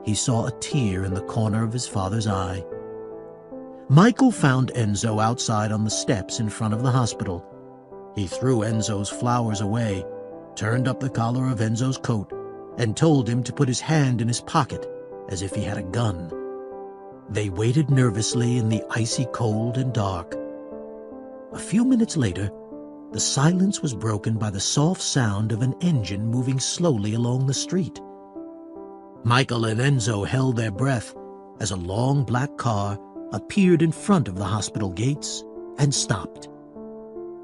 he saw a tear in the corner of his father's eye. Michael found Enzo outside on the steps in front of the hospital. He threw Enzo's flowers away, turned up the collar of Enzo's coat, and told him to put his hand in his pocket as if he had a gun. They waited nervously in the icy cold and dark. A few minutes later, the silence was broken by the soft sound of an engine moving slowly along the street. Michael and Enzo held their breath as a long black car appeared in front of the hospital gates and stopped.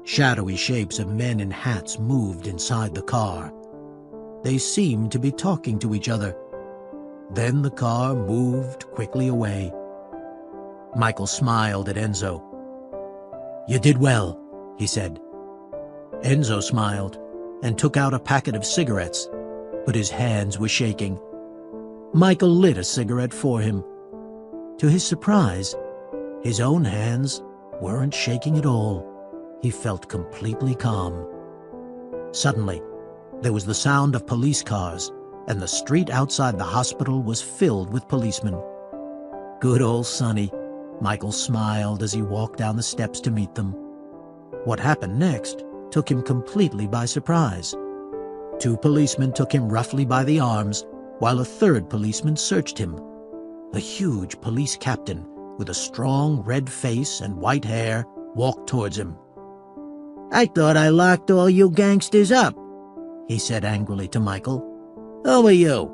Shadowy shapes of men in hats moved inside the car. They seemed to be talking to each other. Then the car moved quickly away. Michael smiled at Enzo. "You did well," he said. Enzo smiled and took out a packet of cigarettes, but his hands were shaking. Michael lit a cigarette for him. To his surprise, his own hands weren't shaking at all. He felt completely calm. Suddenly, there was the sound of police cars, and the street outside the hospital was filled with policemen. Good old Sonny, Michael smiled as he walked down the steps to meet them. What happened next took him completely by surprise. 2 policemen took him roughly by the arms, while a 3rd policeman searched him. A huge police captain with a strong red face and white hair walked towards him. "I thought I locked all you gangsters up," he said angrily to Michael. "Who are you?"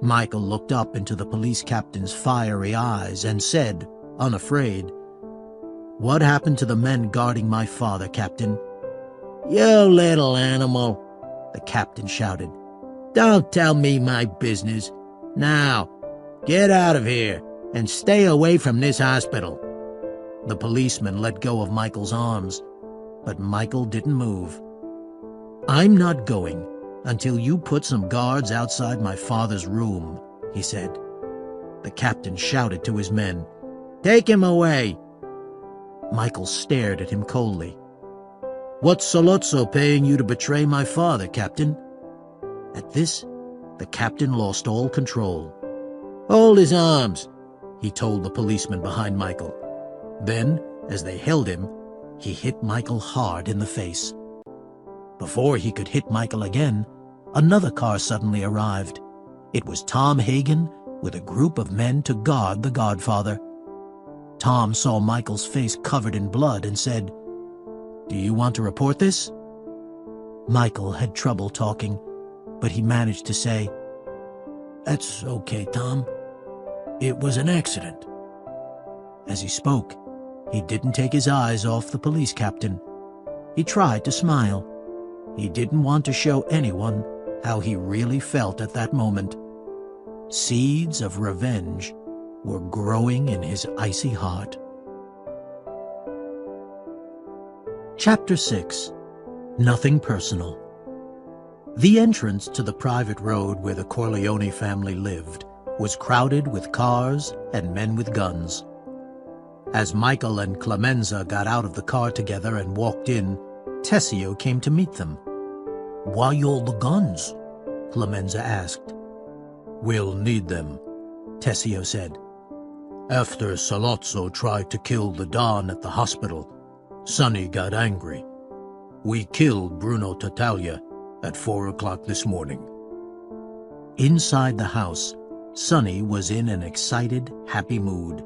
Michael looked up into the police captain's fiery eyes and said, unafraid, "What happened to the men guarding my father, Captain?" "You little animal," the captain shouted. "Don't tell me my business. Now, get out of here and stay away from this hospital." The policeman let go of Michael's arms, but Michael didn't move. "I'm not going until you put some guards outside my father's room," he said. The captain shouted to his men, "Take him away." Michael stared at him coldly. "What's Sollozzo paying you to betray my father, Captain?" At this, the captain lost all control. "Hold his arms," he told the policeman behind Michael. Then, as they held him, he hit Michael hard in the face. Before he could hit Michael again, another car suddenly arrived. It was Tom Hagen with a group of men to guard the Godfather. Tom saw Michael's face covered in blood and said, "Do you want to report this?" Michael had trouble talking, but he managed to say, "That's okay, Tom. It was an accident." As he spoke, he didn't take his eyes off the police captain. He tried to smile. He didn't want to show anyone how he really felt at that moment. Seeds of revenge were growing in his icy heart. Chapter 6. Nothing Personal. The entrance to the private road where the Corleone family lived was crowded with cars and men with guns. As Michael and Clemenza got out of the car together and walked in, Tessio came to meet them. "Why all the guns?" Clemenza asked. "We'll need them," Tessio said. "After Sollozzo tried to kill the Don at the hospital, Sonny got angry. We killed Bruno Tattaglia at 4 o'clock this morning." Inside the house, Sonny was in an excited, happy mood.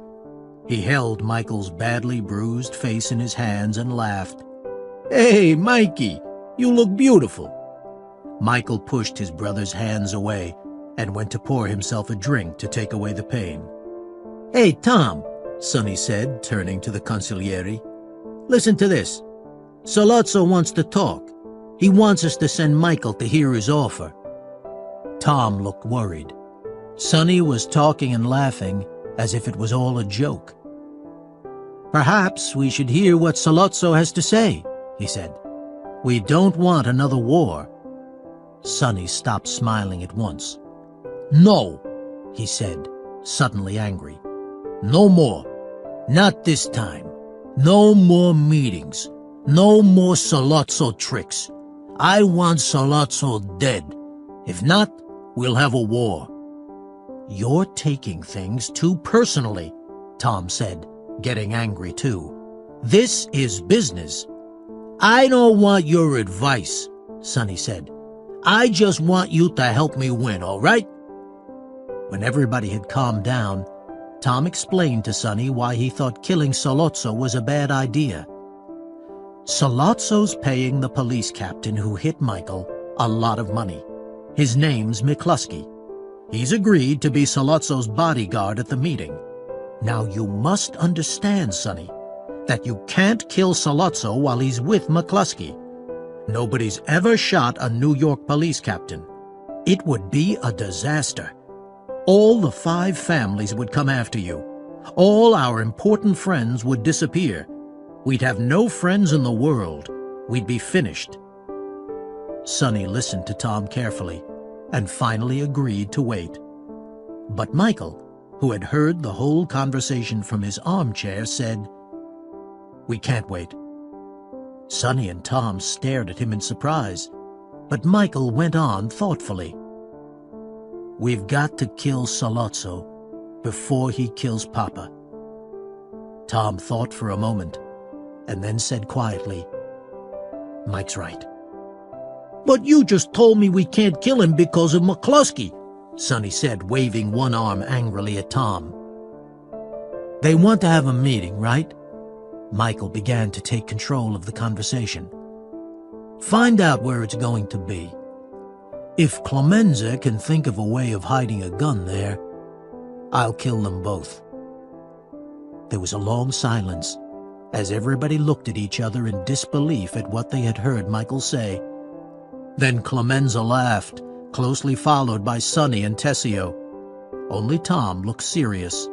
He held Michael's badly bruised face in his hands and laughed. "Hey, Mikey, you look beautiful." Michael pushed his brother's hands away and went to pour himself a drink to take away the pain. "Hey, Tom," Sonny said, turning to the consigliere. "Listen to this. Sollozzo wants to talk. He wants us to send Michael to hear his offer." Tom looked worried. Sonny was talking and laughing as if it was all a joke. "Perhaps we should hear what Sollozzo has to say," he said. "We don't want another war." Sonny stopped smiling at once. "No," he said, suddenly angry. "No more. Not this time. No more meetings. No more Sollozzo tricks. I want Sollozzo dead. If not, we'll have a war." "You're taking things too personally," Tom said, getting angry too. "This is business." "I don't want your advice," Sonny said. "I just want you to help me win, all right?" When everybody had calmed down, Tom explained to Sonny why he thought killing Sollozzo was a bad idea. Sollozzo's paying the police captain who hit Michael a lot of money. His name's McCluskey. He's agreed to be Sollozzo's bodyguard at the meeting. Now you must understand, Sonny, that you can't kill Sollozzo while he's with McCluskey. Nobody's ever shot a New York police captain. It would be a disaster. All the 5 families would come after you. All our important friends would disappear. We'd have no friends in the world. We'd be finished. Sonny listened to Tom carefully and finally agreed to wait. But Michael, who had heard the whole conversation from his armchair, said, "We can't wait." Sonny and Tom stared at him in surprise, but Michael went on thoughtfully. "We've got to kill Sollozzo before he kills Papa." Tom thought for a moment and then said quietly, "Mike's right." "But you just told me we can't kill him because of McCluskey," Sonny said, waving one arm angrily at Tom. "They want to have a meeting, right?" Michael began to take control of the conversation. "Find out where it's going to be. If Clemenza can think of a way of hiding a gun there, I'll kill them both." There was a long silence as everybody looked at each other in disbelief at what they had heard Michael say. Then Clemenza laughed, closely followed by Sonny and Tessio. Only Tom looked serious.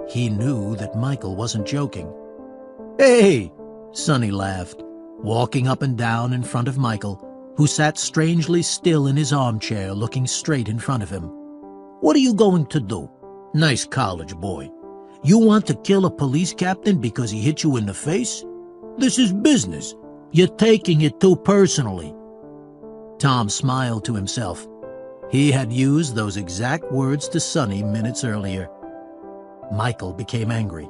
He knew that Michael wasn't joking. "Hey!" Sonny laughed, walking up and down in front of Michael, who sat strangely still in his armchair looking straight in front of him. "What are you going to do? Nice college boy. You want to kill a police captain because he hit you in the face? This is business. You're taking it too personally." Tom smiled to himself. He had used those exact words to Sonny minutes earlier. Michael became angry.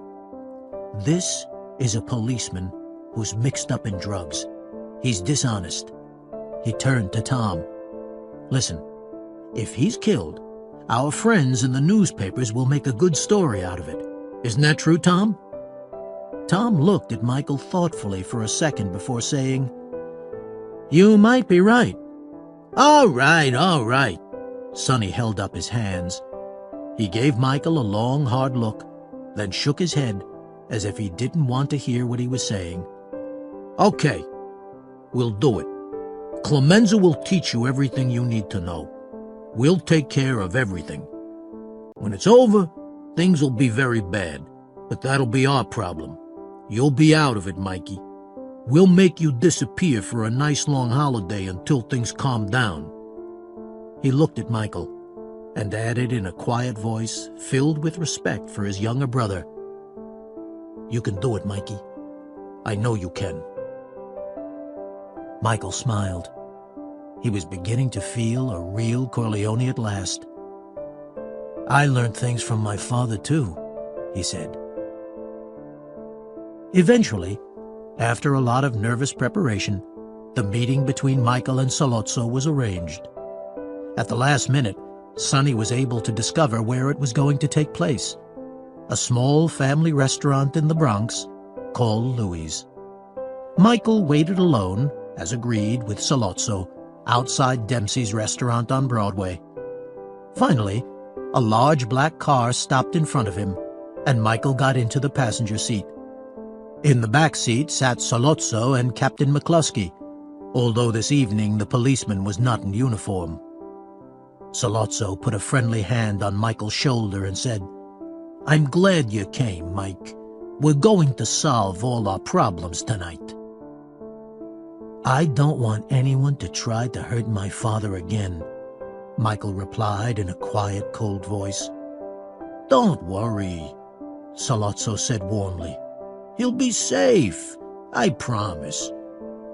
"This is a policeman who's mixed up in drugs. He's dishonest." He turned to Tom. "Listen, if he's killed, our friends in the newspapers will make a good story out of it. Isn't that true, Tom?" Tom looked at Michael thoughtfully for a second before saying, "You might be right." All right. Sonny held up his hands. He gave Michael a long, hard look, then shook his head as if he didn't want to hear what he was saying. "Okay, we'll do it. Clemenza will teach you everything you need to know. We'll take care of everything. When it's over, things will be very bad, but that'll be our problem. You'll be out of it, Mikey. We'll make you disappear for a nice long holiday until things calm down." He looked at Michael and added in a quiet voice filled with respect for his younger brother, "You can do it, Mikey. I know you can." Michael smiled. He was beginning to feel a real Corleone at last. "I learned things from my father, too," he said. Eventually, after a lot of nervous preparation, the meeting between Michael and Sollozzo was arranged. At the last minute, Sonny was able to discover where it was going to take place, a small family restaurant in the Bronx called Louis'. Michael waited alone, as agreed with Sollozzo, outside Dempsey's restaurant on Broadway. Finally, a large black car stopped in front of him, and Michael got into the passenger seat. In the back seat sat Sollozzo and Captain McCluskey, although this evening the policeman was not in uniform. Sollozzo put a friendly hand on Michael's shoulder and said, "I'm glad you came, Mike. We're going to solve all our problems tonight." "I don't want anyone to try to hurt my father again," Michael replied in a quiet, cold voice. "Don't worry," Sollozzo said warmly. "He'll be safe, I promise.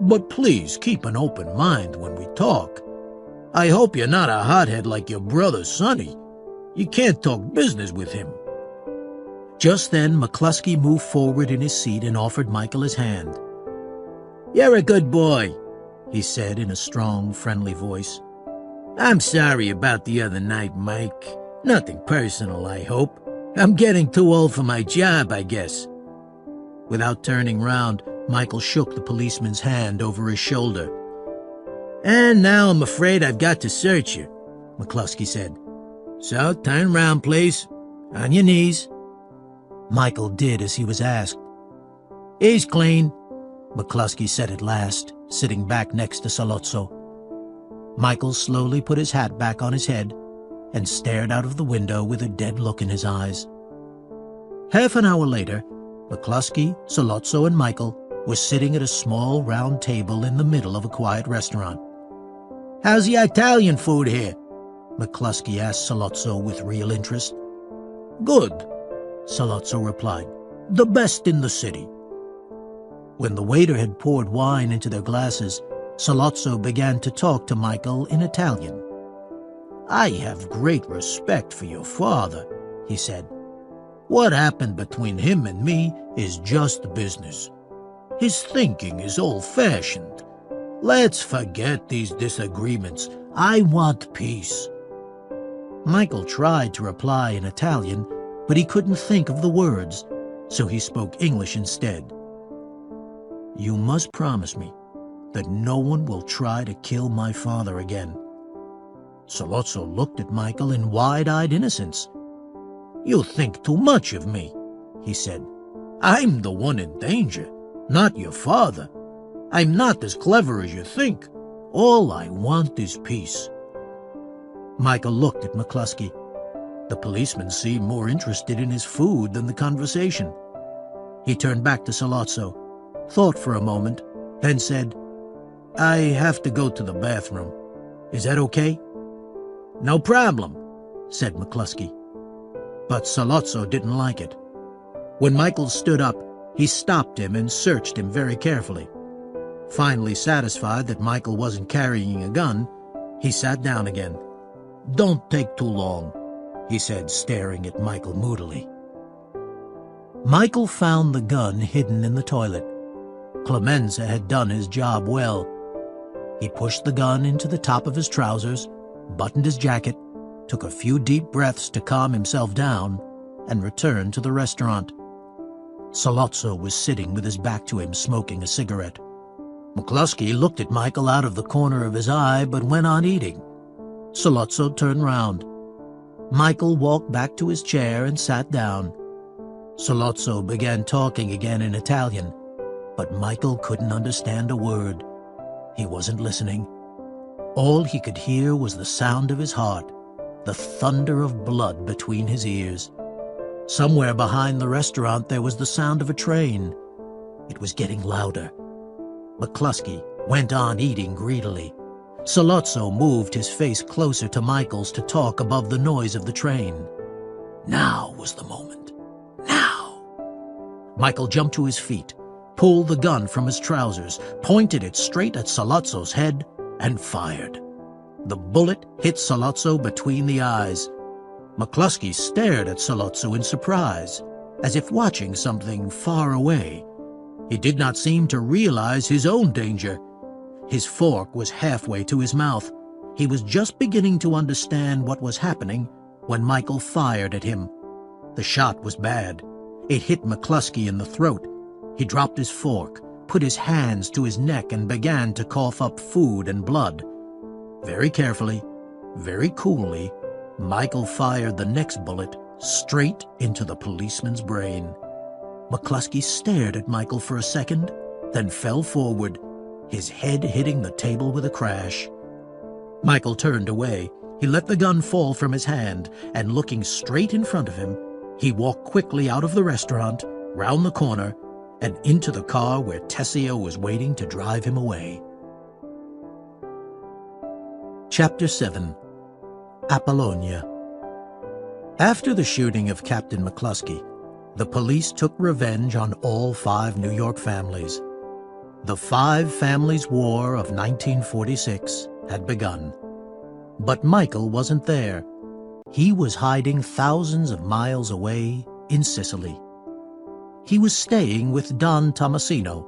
But please keep an open mind when we talk. I hope you're not a hothead like your brother Sonny. You can't talk business with him." Just then McCluskey moved forward in his seat and offered Michael his hand. "You're a good boy," he said in a strong, friendly voice. "I'm sorry about the other night, Mike. Nothing personal, I hope. I'm getting too old for my job, I guess." Without turning round, Michael shook the policeman's hand over his shoulder. "And now I'm afraid I've got to search you," McCluskey said. "So turn round, please. On your knees." Michael did as he was asked. "He's clean," McCluskey said at last, sitting back next to Sollozzo. Michael slowly put his hat back on his head and stared out of the window with a dead look in his eyes. Half an hour later, McCluskey, Sollozzo, and Michael were sitting at a small round table in the middle of a quiet restaurant. "How's the Italian food here?" McCluskey asked Sollozzo with real interest. "Good," Sollozzo replied. "The best in the city." When the waiter had poured wine into their glasses, Sollozzo began to talk to Michael in Italian. "I have great respect for your father," he said. "What happened between him and me is just business. His thinking is old-fashioned. Let's forget these disagreements. I want peace." Michael tried to reply in Italian, but he couldn't think of the words, so he spoke English instead. "You must promise me that no one will try to kill my father again." Sollozzo looked at Michael in wide-eyed innocence. "You think too much of me," he said. "I'm the one in danger, not your father. I'm not as clever as you think. All I want is peace." Michael looked at McCluskey. The policeman seemed more interested in his food than the conversation. He turned back to Sollozzo, thought for a moment, then said, "I have to go to the bathroom. Is that okay?" "No problem," said McCluskey. But Sollozzo didn't like it. When Michael stood up, he stopped him and searched him very carefully. Finally satisfied that Michael wasn't carrying a gun, he sat down again. "Don't take too long," he said, staring at Michael moodily. Michael found the gun hidden in the toilet. Clemenza had done his job well. He pushed the gun into the top of his trousers, buttoned his jacket, took a few deep breaths to calm himself down, and returned to the restaurant. Sollozzo was sitting with his back to him, smoking a cigarette. McCluskey looked at Michael out of the corner of his eye, but went on eating. Sollozzo turned round. Michael walked back to his chair and sat down. Sollozzo began talking again in Italian, but Michael couldn't understand a word. He wasn't listening. All he could hear was the sound of his heart, the thunder of blood between his ears. Somewhere behind the restaurant there was the sound of a train. It was getting louder. McCluskey went on eating greedily. Sollozzo moved his face closer to Michael's to talk above the noise of the train. Now was the moment. Now! Michael jumped to his feet, pulled the gun from his trousers, pointed it straight at Sollozzo's head, and fired. The bullet hit Sollozzo between the eyes. McCluskey stared at Sollozzo in surprise, as if watching something far away. He did not seem to realize his own danger. His fork was halfway to his mouth. He was just beginning to understand what was happening when Michael fired at him. The shot was bad. It hit McCluskey in the throat. He dropped his fork, put his hands to his neck, and began to cough up food and blood. Very carefully, very coolly, Michael fired the next bullet straight into the policeman's brain. McCluskey stared at Michael for a second, then fell forward, his head hitting the table with a crash. Michael turned away. He let the gun fall from his hand, and looking straight in front of him, he walked quickly out of the restaurant, round the corner, and into the car where Tessio was waiting to drive him away. Chapter 7. Apollonia. After the shooting of Captain McCluskey, the police took revenge on all 5 New York families. The 5 Families' War of 1946 had begun. But Michael wasn't there. He was hiding thousands of miles away in Sicily. He was staying with Don Tomasino,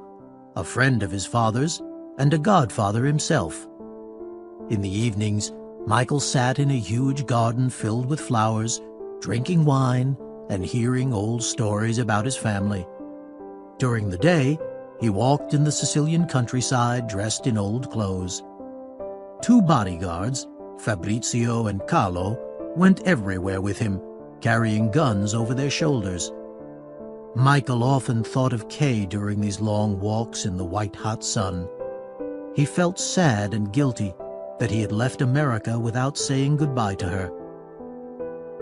a friend of his father's and a godfather himself. In the evenings, Michael sat in a huge garden filled with flowers, drinking wine and hearing old stories about his family. During the day, he walked in the Sicilian countryside dressed in old clothes. Two bodyguards, Fabrizio and Carlo, went everywhere with him, carrying guns over their shoulders. Michael often thought of Kay during these long walks in the white-hot sun. He felt sad and guilty that he had left America without saying goodbye to her.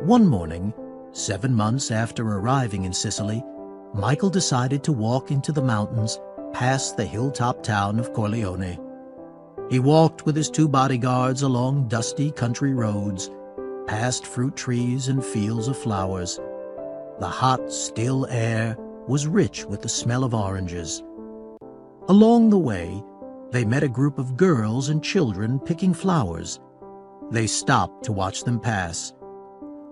One morning, 7 months after arriving in Sicily, Michael decided to walk into the mountains past the hilltop town of Corleone. He walked with his two bodyguards along dusty country roads, past fruit trees and fields of flowers. The hot, still air was rich with the smell of oranges. Along the way, they met a group of girls and children picking flowers. They stopped to watch them pass.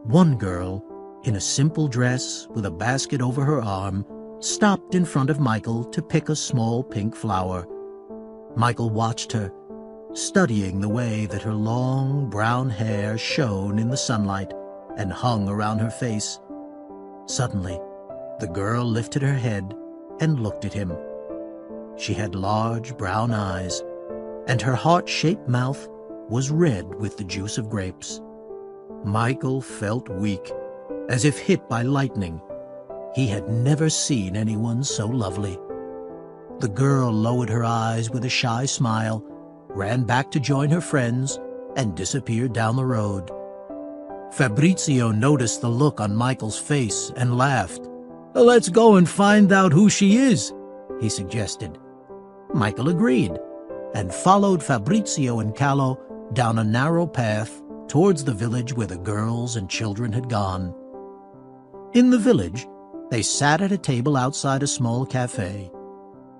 One girl, in a simple dress with a basket over her arm, stopped in front of Michael to pick a small pink flower. Michael watched her, studying the way that her long brown hair shone in the sunlight and hung around her face. Suddenly, the girl lifted her head and looked at him. She had large brown eyes, and her heart-shaped mouth was red with the juice of grapes. Michael felt weak, as if hit by lightning. He had never seen anyone so lovely. The girl lowered her eyes with a shy smile, ran back to join her friends, and disappeared down the road. Fabrizio noticed the look on Michael's face and laughed. "Let's go and find out who she is," he suggested. Michael agreed and followed Fabrizio and Carlo down a narrow path towards the village where the girls and children had gone. In the village, they sat at a table outside a small cafe.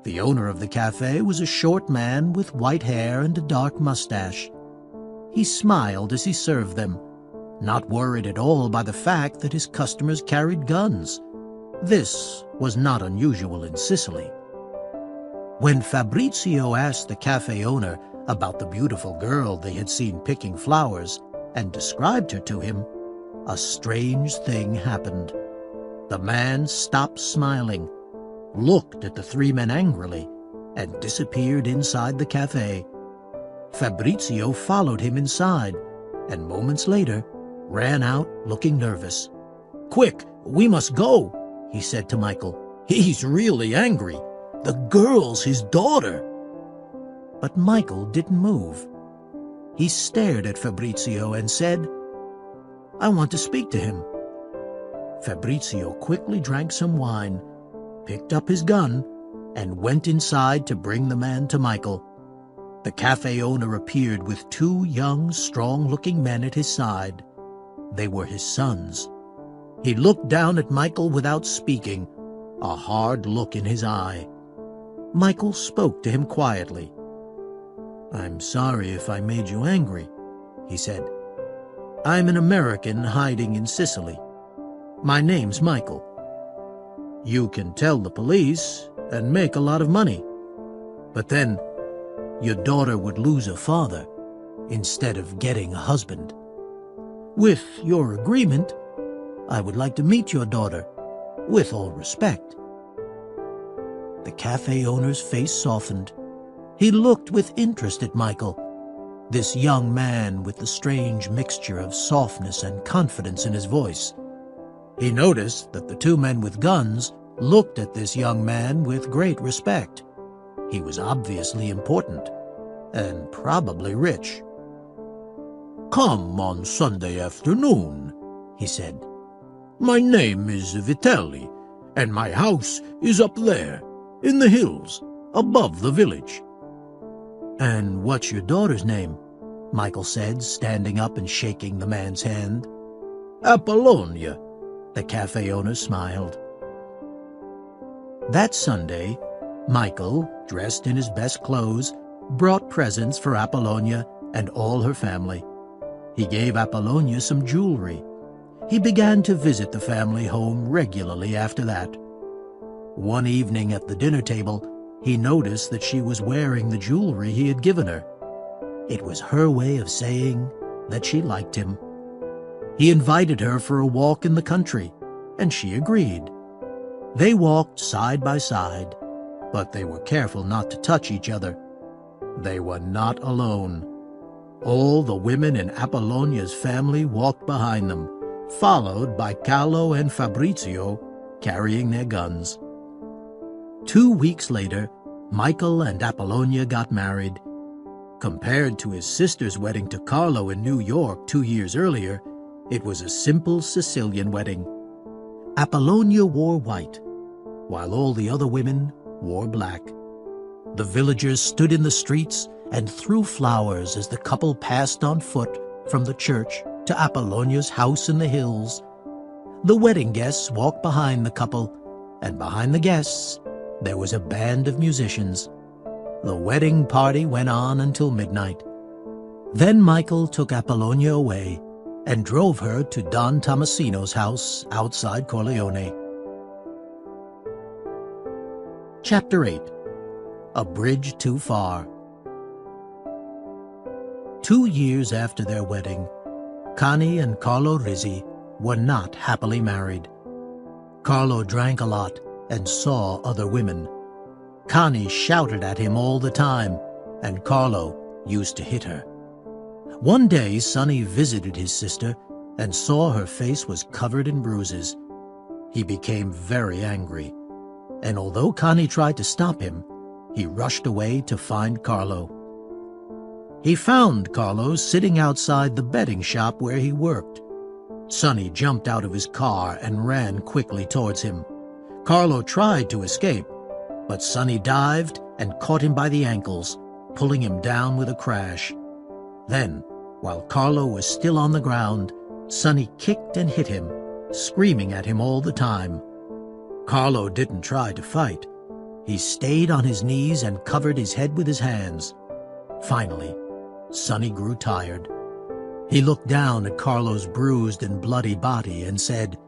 The owner of the cafe was a short man with white hair and a dark mustache. He smiled as he served them, not worried at all by the fact that his customers carried guns. This was not unusual in Sicily. When Fabrizio asked the cafe owner about the beautiful girl they had seen picking flowers and described her to him, a strange thing happened. The man stopped smiling, looked at the three men angrily, and disappeared inside the cafe. Fabrizio followed him inside, and moments later ran out looking nervous. "Quick, we must go," he said to Michael. "He's really angry. The girl's his daughter." But Michael didn't move. He stared at Fabrizio and said, "I want to speak to him." Fabrizio quickly drank some wine, picked up his gun, and went inside to bring the man to Michael. The cafe owner appeared with two young, strong-looking men at his side. They were his sons. He looked down at Michael without speaking, a hard look in his eye. Michael spoke to him quietly. "I'm sorry if I made you angry," he said. "I'm an American hiding in Sicily. My name's Michael. You can tell the police and make a lot of money, but then your daughter would lose a father instead of getting a husband. With your agreement, I would like to meet your daughter, with all respect." The cafe owner's face softened. He looked with interest at Michael, this young man with the strange mixture of softness and confidence in his voice. He noticed that the two men with guns looked at this young man with great respect. He was obviously important, and probably rich. "Come on Sunday afternoon," he said. "My name is Vitelli, and my house is up there, in the hills, above the village." "And what's your daughter's name?" Michael said, standing up and shaking the man's hand. "Apollonia," the cafe owner smiled. That Sunday, Michael, dressed in his best clothes, brought presents for Apollonia and all her family. He gave Apollonia some jewelry. He began to visit the family home regularly after that. One evening at the dinner table, he noticed that she was wearing the jewelry he had given her. It was her way of saying that she liked him. He invited her for a walk in the country, and she agreed. They walked side by side, but they were careful not to touch each other. They were not alone. All the women in Apollonia's family walked behind them, followed by Carlo and Fabrizio carrying their guns. 2 weeks later, Michael and Apollonia got married. Compared to his sister's wedding to Carlo in New York 2 years earlier, it was a simple Sicilian wedding. Apollonia wore white, while all the other women wore black. The villagers stood in the streets and threw flowers as the couple passed on foot from the church to Apollonia's house in the hills. The wedding guests walked behind the couple, and behind the guests there was a band of musicians. The wedding party went on until midnight. Then Michael took Apollonia away and drove her to Don Tomasino's house outside Corleone. Chapter 8. A Bridge Too Far. 2 years after their wedding, Connie and Carlo Rizzi were not happily married. Carlo drank a lot and saw other women. Connie shouted at him all the time, and Carlo used to hit her. One day, Sonny visited his sister and saw her face was covered in bruises. He became very angry, and although Connie tried to stop him, he rushed away to find Carlo. He found Carlo sitting outside the betting shop where he worked. Sonny jumped out of his car and ran quickly towards him. Carlo tried to escape, but Sonny dived and caught him by the ankles, pulling him down with a crash. Then, while Carlo was still on the ground, Sonny kicked and hit him, screaming at him all the time. Carlo didn't try to fight. He stayed on his knees and covered his head with his hands. Finally, Sonny grew tired. He looked down at Carlo's bruised and bloody body and said,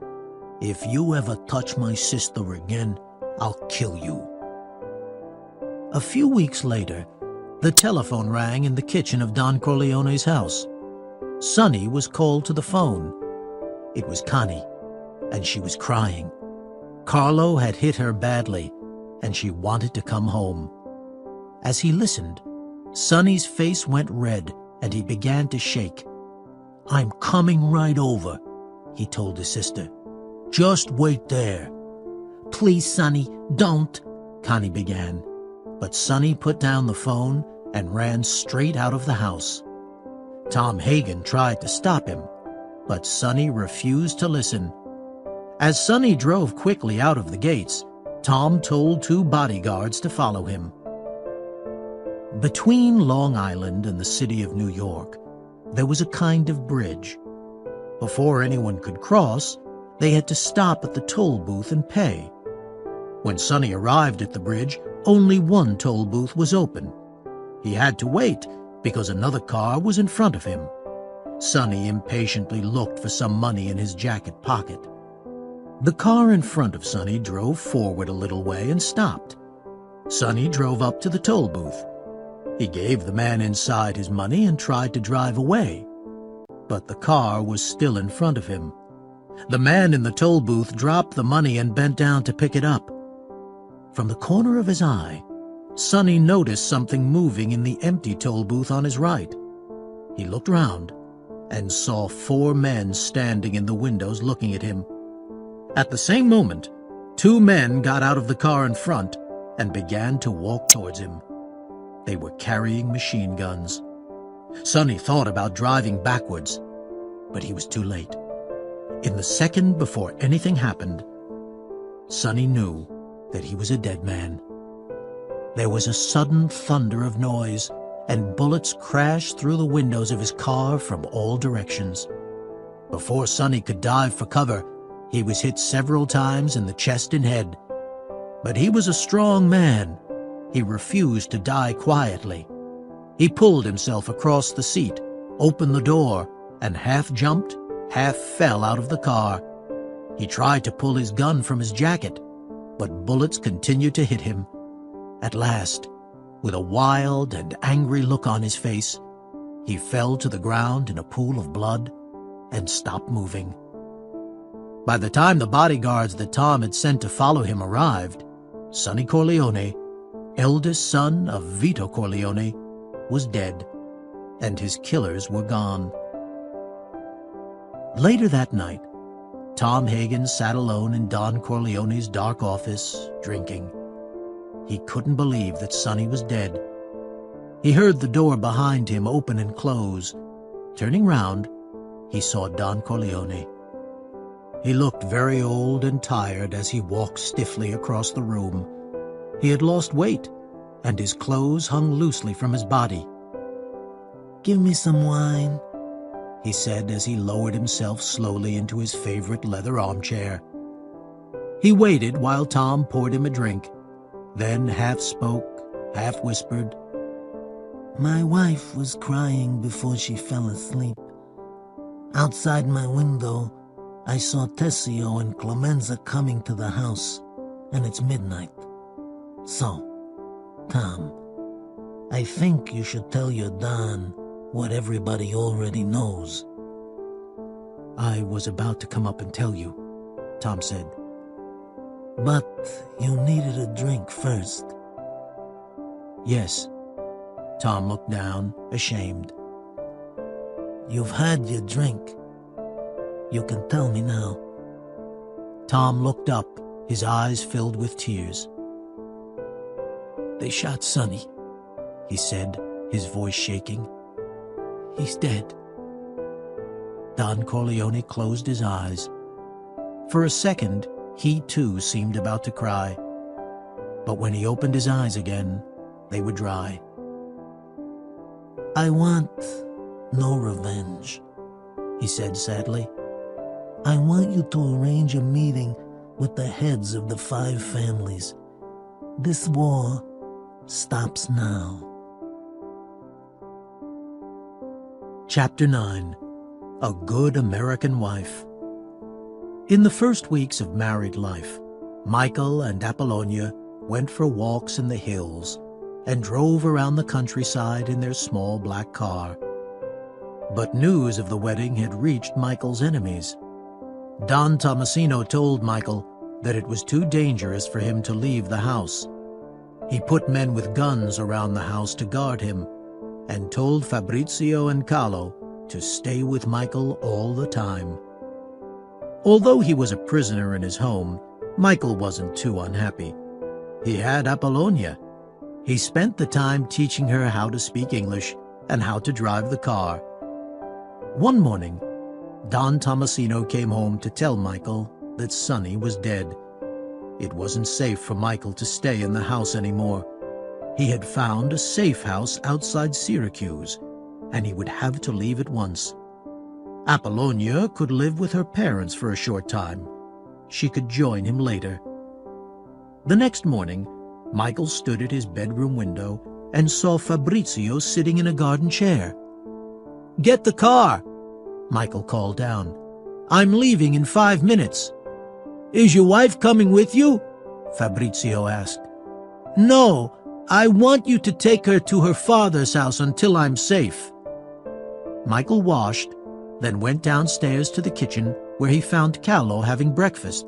"If you ever touch my sister again, I'll kill you." A few weeks later, the telephone rang in the kitchen of Don Corleone's house. Sonny was called to the phone. It was Connie, and she was crying. Carlo had hit her badly, and she wanted to come home. As he listened, Sonny's face went red, and he began to shake. "I'm coming right over," he told his sister. "Just wait there." "Please, Sonny, don't," Connie began. But Sonny put down the phone and ran straight out of the house. Tom Hagen tried to stop him, but Sonny refused to listen. As Sonny drove quickly out of the gates, Tom told 2 bodyguards to follow him. Between Long Island and the city of New York, there was a kind of bridge. Before anyone could cross, they had to stop at the toll booth and pay. When Sonny arrived at the bridge, only one toll booth was open. He had to wait because another car was in front of him. Sonny impatiently looked for some money in his jacket pocket. The car in front of Sonny drove forward a little way and stopped. Sonny drove up to the toll booth. He gave the man inside his money and tried to drive away, but the car was still in front of him. The man in the toll booth dropped the money and bent down to pick it up. From the corner of his eye, Sonny noticed something moving in the empty toll booth on his right. He looked round and saw 4 men standing in the windows looking at him. At the same moment, 2 men got out of the car in front and began to walk towards him. They were carrying machine guns. Sonny thought about driving backwards, but he was too late. In the second before anything happened, Sonny knew that he was a dead man. There was a sudden thunder of noise, and bullets crashed through the windows of his car from all directions. Before Sonny could dive for cover, he was hit several times in the chest and head. But he was a strong man. He refused to die quietly. He pulled himself across the seat, opened the door, and half jumped, half fell out of the car. He tried to pull his gun from his jacket, but bullets continued to hit him. At last, with a wild and angry look on his face, he fell to the ground in a pool of blood and stopped moving. By the time the bodyguards that Tom had sent to follow him arrived, Sonny Corleone, eldest son of Vito Corleone, was dead, and his killers were gone. Later that night, Tom Hagen sat alone in Don Corleone's dark office, drinking. He couldn't believe that Sonny was dead. He heard the door behind him open and close. Turning round, he saw Don Corleone. He looked very old and tired as he walked stiffly across the room. He had lost weight, and his clothes hung loosely from his body. "Give me some wine," he said as he lowered himself slowly into his favorite leather armchair. He waited while Tom poured him a drink, then half spoke, half whispered, "My wife was crying before she fell asleep. Outside my window, I saw Tessio and Clemenza coming to the house, and it's midnight. So, Tom, I think you should tell your Don what everybody already knows." "I was about to come up and tell you," Tom said. "But you needed a drink first." "Yes." Tom looked down, ashamed. "You've had your drink. You can tell me now." Tom looked up, his eyes filled with tears. "They shot Sonny," he said, his voice shaking. "He's dead." Don Corleone closed his eyes. For a second, he too seemed about to cry. But when he opened his eyes again, they were dry. "I want no revenge," he said sadly. "I want you to arrange a meeting with the heads of the 5 families. This war stops now." Chapter 9. A Good American Wife. In the first weeks of married life, Michael and Apollonia went for walks in the hills and drove around the countryside in their small black car. But news of the wedding had reached Michael's enemies. Don Tomasino told Michael that it was too dangerous for him to leave the house. He put men with guns around the house to guard him and told Fabrizio and Carlo to stay with Michael all the time. Although he was a prisoner in his home, Michael wasn't too unhappy. He had Apollonia. He spent the time teaching her how to speak English and how to drive the car. One morning, Don Tomasino came home to tell Michael that Sonny was dead. It wasn't safe for Michael to stay in the house anymore. He had found a safe house outside Syracuse, and he would have to leave at once. Apollonia could live with her parents for a short time. She could join him later. The next morning, Michael stood at his bedroom window and saw Fabrizio sitting in a garden chair. "Get the car," Michael called down. "I'm leaving in 5 minutes." "Is your wife coming with you?" Fabrizio asked. "No, I want you to take her to her father's house until I'm safe." Michael washed, then went downstairs to the kitchen where he found Carlo having breakfast.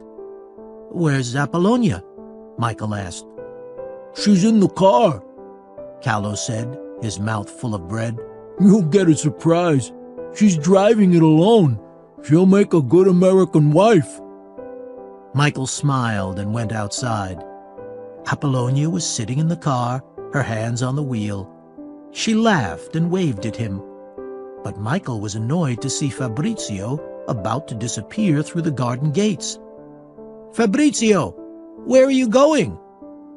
"Where's Apollonia?" Michael asked. "She's in the car," Carlo said, his mouth full of bread. "You'll get a surprise. She's driving it alone. She'll make a good American wife." Michael smiled and went outside. Apollonia was sitting in the car, her hands on the wheel. She laughed and waved at him. But Michael was annoyed to see Fabrizio about to disappear through the garden gates. "Fabrizio, where are you going?"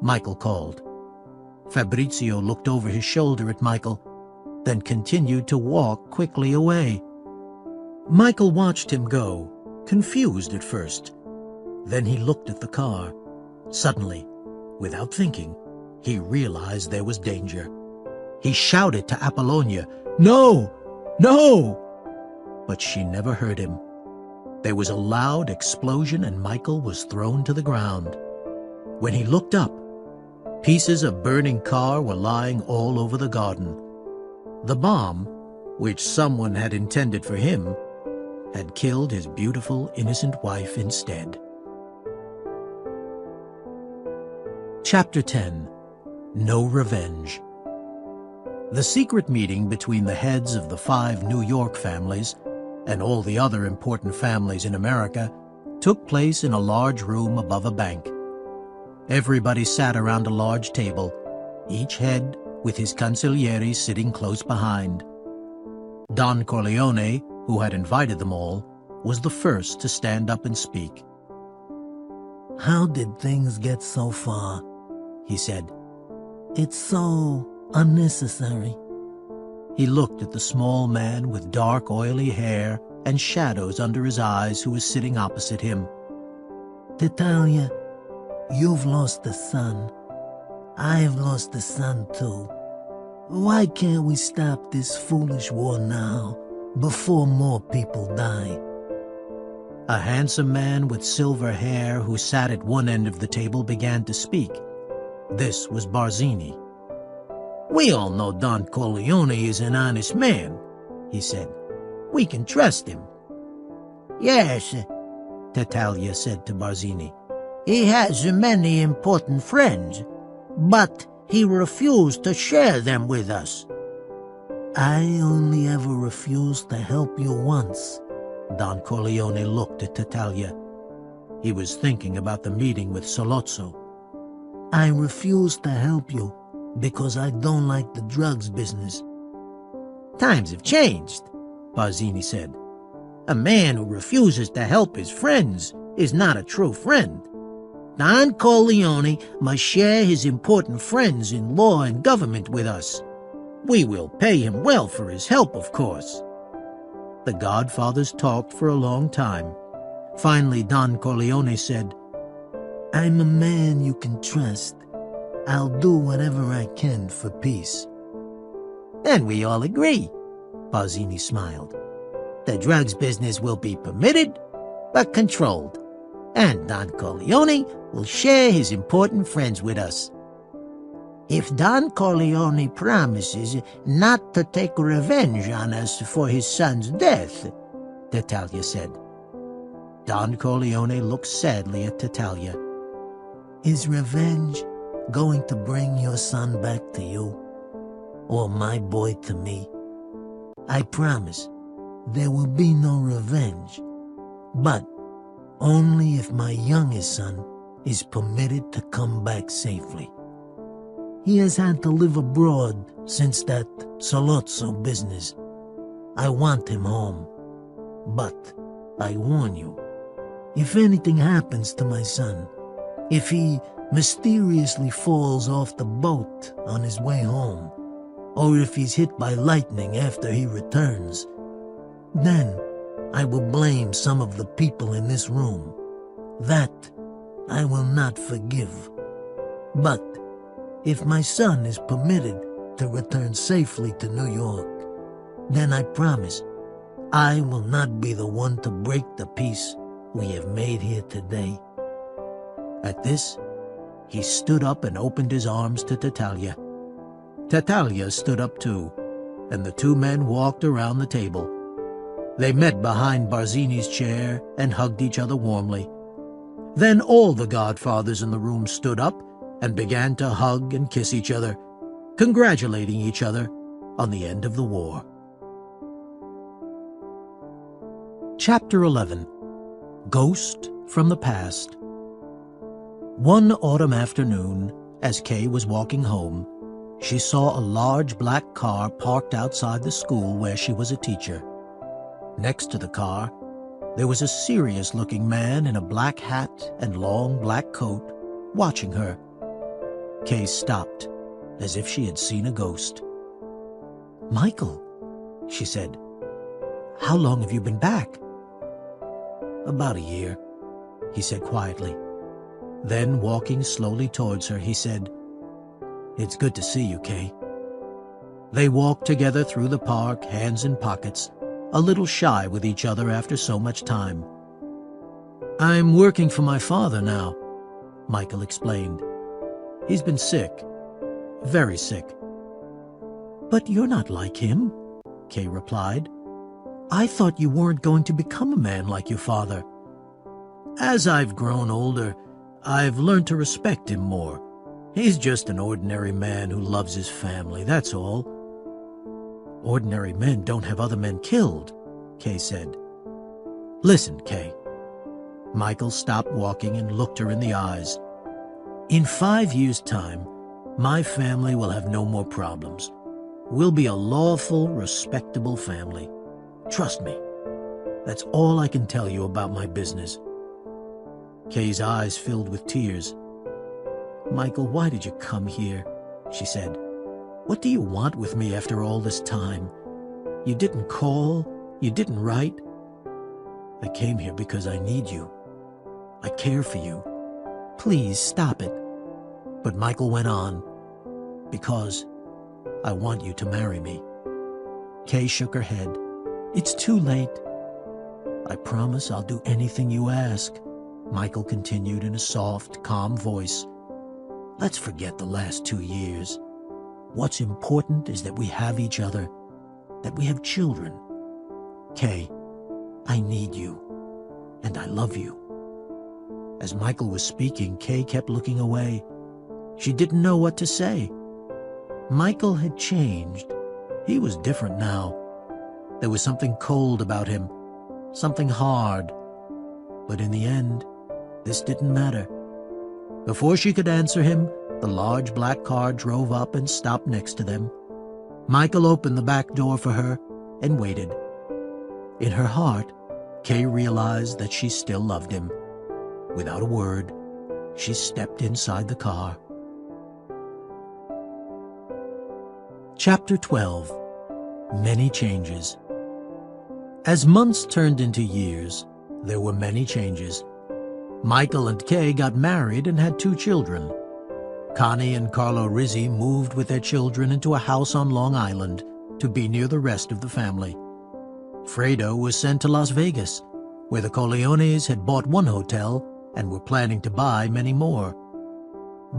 Michael called. Fabrizio looked over his shoulder at Michael, then continued to walk quickly away. Michael watched him go, confused at first. Then he looked at the car. Suddenly, without thinking, he realized there was danger. He shouted to Apollonia, "No! No!" But she never heard him. There was a loud explosion and Michael was thrown to the ground. When he looked up, pieces of burning car were lying all over the garden. The bomb, which someone had intended for him, had killed his beautiful, innocent wife instead. Chapter 10. No Revenge. The secret meeting between the heads of the 5 New York families and all the other important families in America took place in a large room above a bank. Everybody sat around a large table, each head with his consigliere sitting close behind. Don Corleone, who had invited them all, was the first to stand up and speak. "How did things get so far?" he said. "It's so unnecessary." He looked at the small man with dark, oily hair and shadows under his eyes who was sitting opposite him. "Titalia, you've lost a son. I've lost a son too. Why can't we stop this foolish war now, before more people die?" A handsome man with silver hair who sat at one end of the table began to speak. This was Barzini. "We all know Don Corleone is an honest man," he said. "We can trust him." "Yes," Titalia said to Barzini. "He has many important friends, but he refused to share them with us." "I only ever refused to help you once." Don Corleone looked at Titalia. He was thinking about the meeting with Sollozzo. "I refused to help you because I don't like the drugs business." "Times have changed," Barzini said. "A man who refuses to help his friends is not a true friend. Don Corleone must share his important friends in law and government with us. We will pay him well for his help, of course." The godfathers talked for a long time. Finally, Don Corleone said, "I'm a man you can trust. I'll do whatever I can for peace." "And we all agree," Barzini smiled. "The drugs business will be permitted, but controlled. And Don Corleone will share his important friends with us." "If Don Corleone promises not to take revenge on us for his son's death," Titalia said. Don Corleone looked sadly at Titalia. "Is revenge going to bring your son back to you? Or my boy to me? I promise there will be no revenge, but only if my youngest son is permitted to come back safely. He has had to live abroad since that Sollozzo business. I want him home. But I warn you, if anything happens to my son, if he mysteriously falls off the boat on his way home, or if he's hit by lightning after he returns, then I will blame some of the people in this room. That I will not forgive. But if my son is permitted to return safely to New York, then I promise I will not be the one to break the peace we have made here today." At this, he stood up and opened his arms to Titalia. Titalia stood up too, and the two men walked around the table. They met behind Barzini's chair and hugged each other warmly. Then all the godfathers in the room stood up and began to hug and kiss each other, congratulating each other on the end of the war. Chapter 11. Ghost from the Past. One autumn afternoon, as Kay was walking home, she saw a large black car parked outside the school where she was a teacher. Next to the car, there was a serious-looking man in a black hat and long black coat, watching her. Kay stopped, as if she had seen a ghost. "Michael," she said, "how long have you been back?" "About a year," he said quietly. Then, walking slowly towards her, he said, "It's good to see you, Kay." They walked together through the park, hands in pockets, a little shy with each other after so much time. "I'm working for my father now," Michael explained. "He's been sick, very sick." "But you're not like him," Kay replied. I thought you weren't going to become a man like your father. As I've grown older, I've learned to respect him more. He's just an ordinary man who loves his family, that's all. Ordinary men don't have other men killed, Kay said. Listen, Kay. Michael stopped walking and looked her in the eyes. In 5 years' time, my family will have no more problems. We'll be a lawful, respectable family. Trust me. That's all I can tell you about my business. Kay's eyes filled with tears. Michael, why did you come here? She said. What do you want with me after all this time? You didn't call. You didn't write. I came here because I need you. I care for you. Please stop it. But Michael went on. Because I want you to marry me. Kay shook her head. It's too late. I promise I'll do anything you ask, Michael continued in a soft, calm voice. Let's forget the last 2 years. What's important is that we have each other, that we have children. Kay, I need you, and I love you. As Michael was speaking, Kay kept looking away. She didn't know what to say. Michael had changed. He was different now. There was something cold about him, something hard. But in the end, this didn't matter. Before she could answer him, the large black car drove up and stopped next to them. Michael opened the back door for her and waited. In her heart, Kay realized that she still loved him. Without a word, she stepped inside the car. Chapter 12. Many Changes. As months turned into years, there were many changes. Michael and Kay got married and had 2 children. Connie and Carlo Rizzi moved with their children into a house on Long Island to be near the rest of the family. Fredo was sent to Las Vegas, where the Corleones had bought 1 hotel and were planning to buy many more.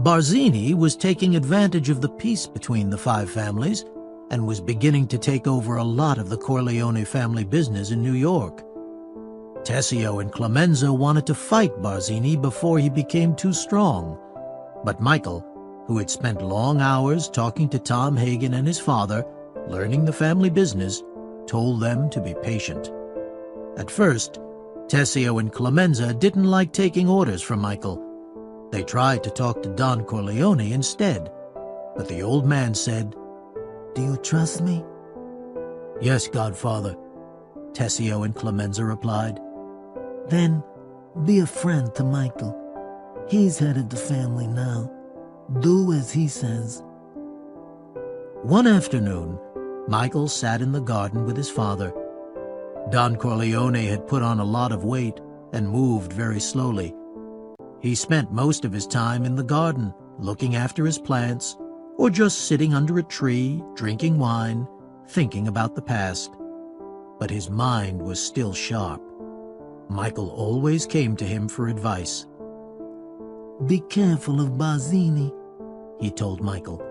Barzini was taking advantage of the peace between the 5 families and was beginning to take over a lot of the Corleone family business in New York. Tessio and Clemenza wanted to fight Barzini before he became too strong, but Michael, who had spent long hours talking to Tom Hagen and his father, learning the family business, told them to be patient. At first, Tessio and Clemenza didn't like taking orders from Michael. They tried to talk to Don Corleone instead, but the old man said, Do you trust me? Yes, Godfather, Tessio and Clemenza replied. Then be a friend to Michael. He's head of the family now. Do as he says. One afternoon, Michael sat in the garden with his father. Don Corleone had put on a lot of weight and moved very slowly. He spent most of his time in the garden, looking after his plants, or just sitting under a tree, drinking wine, thinking about the past. But his mind was still sharp. Michael always came to him for advice. Be careful of Barzini, he told Michael.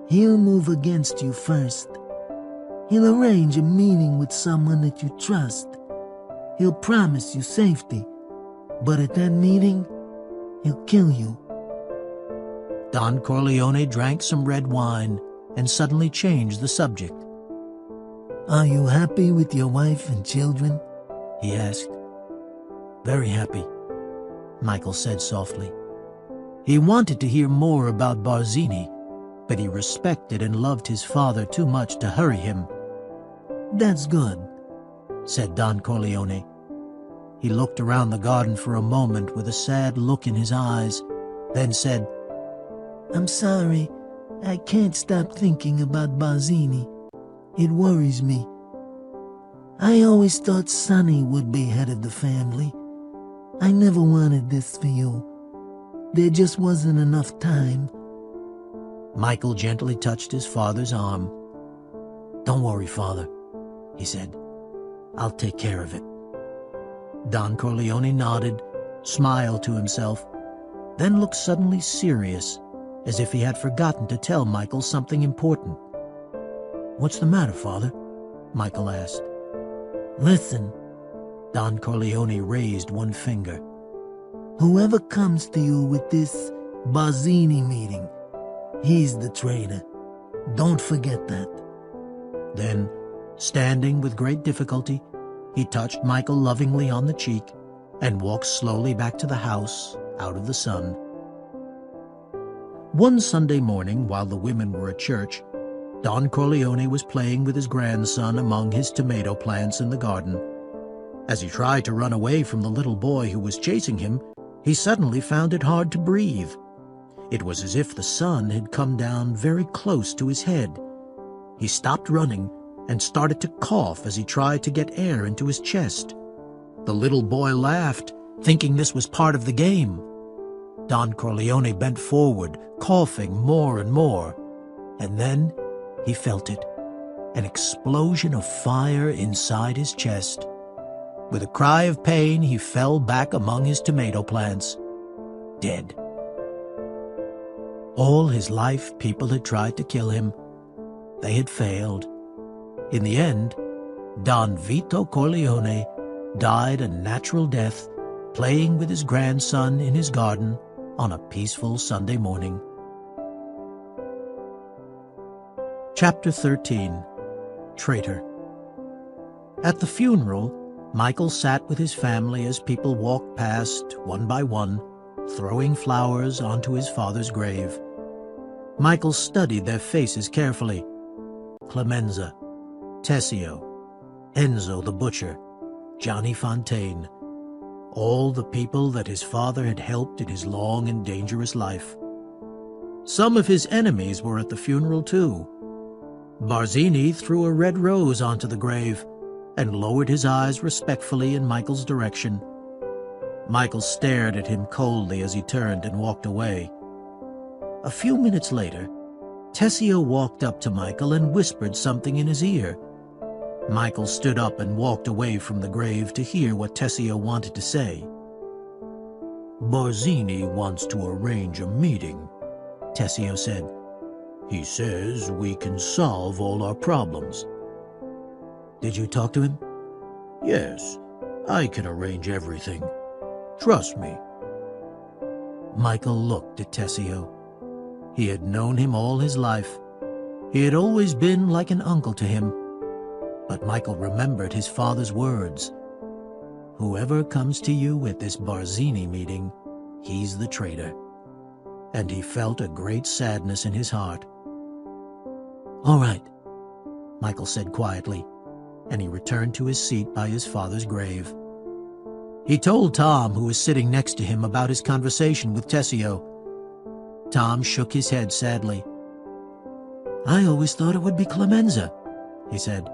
He'll move against you first. He'll arrange a meeting with someone that you trust. He'll promise you safety, but at that meeting, he'll kill you. Don Corleone drank some red wine and suddenly changed the subject. Are you happy with your wife and children? He asked. Very happy, Michael said softly. He wanted to hear more about Barzini, but he respected and loved his father too much to hurry him. That's good, said Don Corleone. He looked around the garden for a moment with a sad look in his eyes, then said, I'm sorry, I can't stop thinking about Barzini. It worries me. I always thought Sonny would be head of the family. I never wanted this for you. There just wasn't enough time. Michael gently touched his father's arm. Don't worry, Father, he said. I'll take care of it. Don Corleone nodded, smiled to himself, then looked suddenly serious, as if he had forgotten to tell Michael something important. What's the matter, Father? Michael asked. Listen, Don Corleone raised one finger. Whoever comes to you with this Barzini meeting, he's the traitor. Don't forget that. Then, standing with great difficulty, he touched Michael lovingly on the cheek and walked slowly back to the house out of the sun. One Sunday morning, while the women were at church, Don Corleone was playing with his grandson among his tomato plants in the garden. As he tried to run away from the little boy who was chasing him, he suddenly found it hard to breathe. It was as if the sun had come down very close to his head. He stopped running and started to cough as he tried to get air into his chest. The little boy laughed, thinking this was part of the game. Don Corleone bent forward, coughing more and more, and then he felt it, an explosion of fire inside his chest. With a cry of pain, he fell back among his tomato plants, dead. All his life, people had tried to kill him. They had failed. In the end, Don Vito Corleone died a natural death, playing with his grandson in his garden on a peaceful Sunday morning. Chapter 13. Traitor. At the funeral, Michael sat with his family as people walked past, one by one, throwing flowers onto his father's grave. Michael studied their faces carefully. Clemenza, Tessio, Enzo the butcher, Johnny Fontaine, all the people that his father had helped in his long and dangerous life. Some of his enemies were at the funeral too. Barzini threw a red rose onto the grave and lowered his eyes respectfully in Michael's direction. Michael stared at him coldly as he turned and walked away. A few minutes later, Tessio walked up to Michael and whispered something in his ear. Michael stood up and walked away from the grave to hear what Tessio wanted to say. Barzini wants to arrange a meeting, Tessio said. He says we can solve all our problems. Did you talk to him? Yes, I can arrange everything. Trust me. Michael looked at Tessio. He had known him all his life. He had always been like an uncle to him. But Michael remembered his father's words. Whoever comes to you at this Barzini meeting, he's the traitor. And he felt a great sadness in his heart. All right, Michael said quietly, and he returned to his seat by his father's grave. He told Tom, who was sitting next to him, about his conversation with Tessio. Tom shook his head sadly. I always thought it would be Clemenza, he said.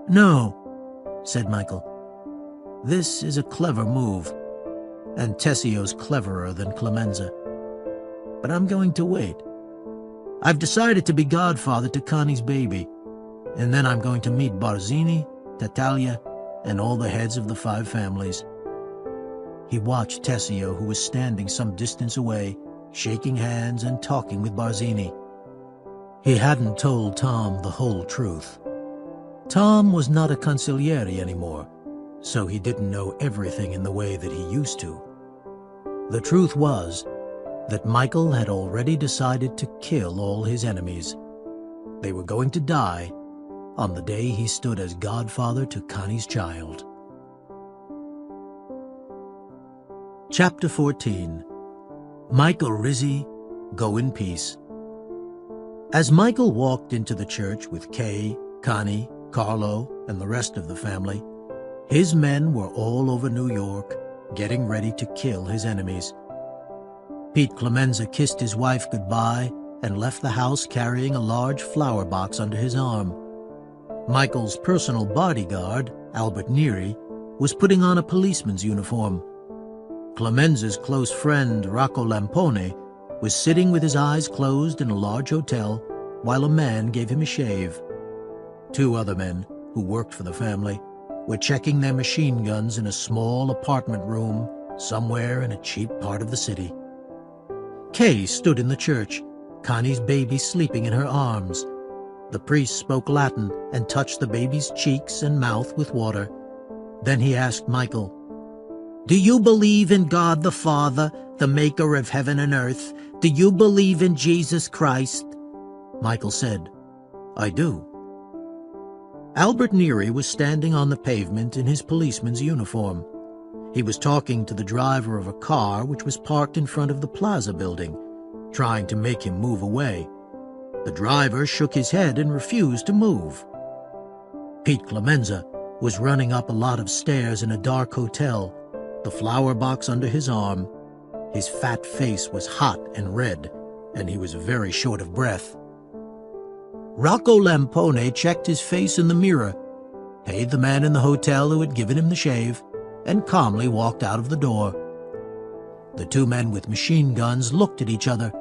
No, said Michael. This is a clever move, and Tessio's cleverer than Clemenza. But I'm going to wait. I've decided to be godfather to Connie's baby, and then I'm going to meet Barzini, Tattaglia, and all the heads of the 5 families. He watched Tessio, who was standing some distance away, shaking hands and talking with Barzini. He hadn't told Tom the whole truth. Tom was not a consigliere anymore, so he didn't know everything in the way that he used to. The truth was that Michael had already decided to kill all his enemies. They were going to die on the day he stood as godfather to Connie's child. Chapter 14. Michael Rizzi, Go in Peace. As Michael walked into the church with Kay, Connie, Carlo, and the rest of the family, his men were all over New York, getting ready to kill his enemies. Pete Clemenza kissed his wife goodbye and left the house carrying a large flower box under his arm. Michael's personal bodyguard, Albert Neri, was putting on a policeman's uniform. Clemenza's close friend, Rocco Lampone, was sitting with his eyes closed in a large hotel while a man gave him a shave. 2 other men, who worked for the family, were checking their machine guns in a small apartment room somewhere in a cheap part of the city. Kay stood in the church, Connie's baby sleeping in her arms. The priest spoke Latin and touched the baby's cheeks and mouth with water. Then he asked Michael, "Do you believe in God the Father, the maker of heaven and earth? Do you believe in Jesus Christ?" Michael said, "I do." Albert Neary was standing on the pavement in his policeman's uniform. He was talking to the driver of a car which was parked in front of the Plaza building, trying to make him move away. The driver shook his head and refused to move. Pete Clemenza was running up a lot of stairs in a dark hotel, the flower box under his arm. His fat face was hot and red, and he was very short of breath. Rocco Lampone checked his face in the mirror, paid the man in the hotel who had given him the shave, and calmly walked out of the door. The two men with machine guns looked at each other,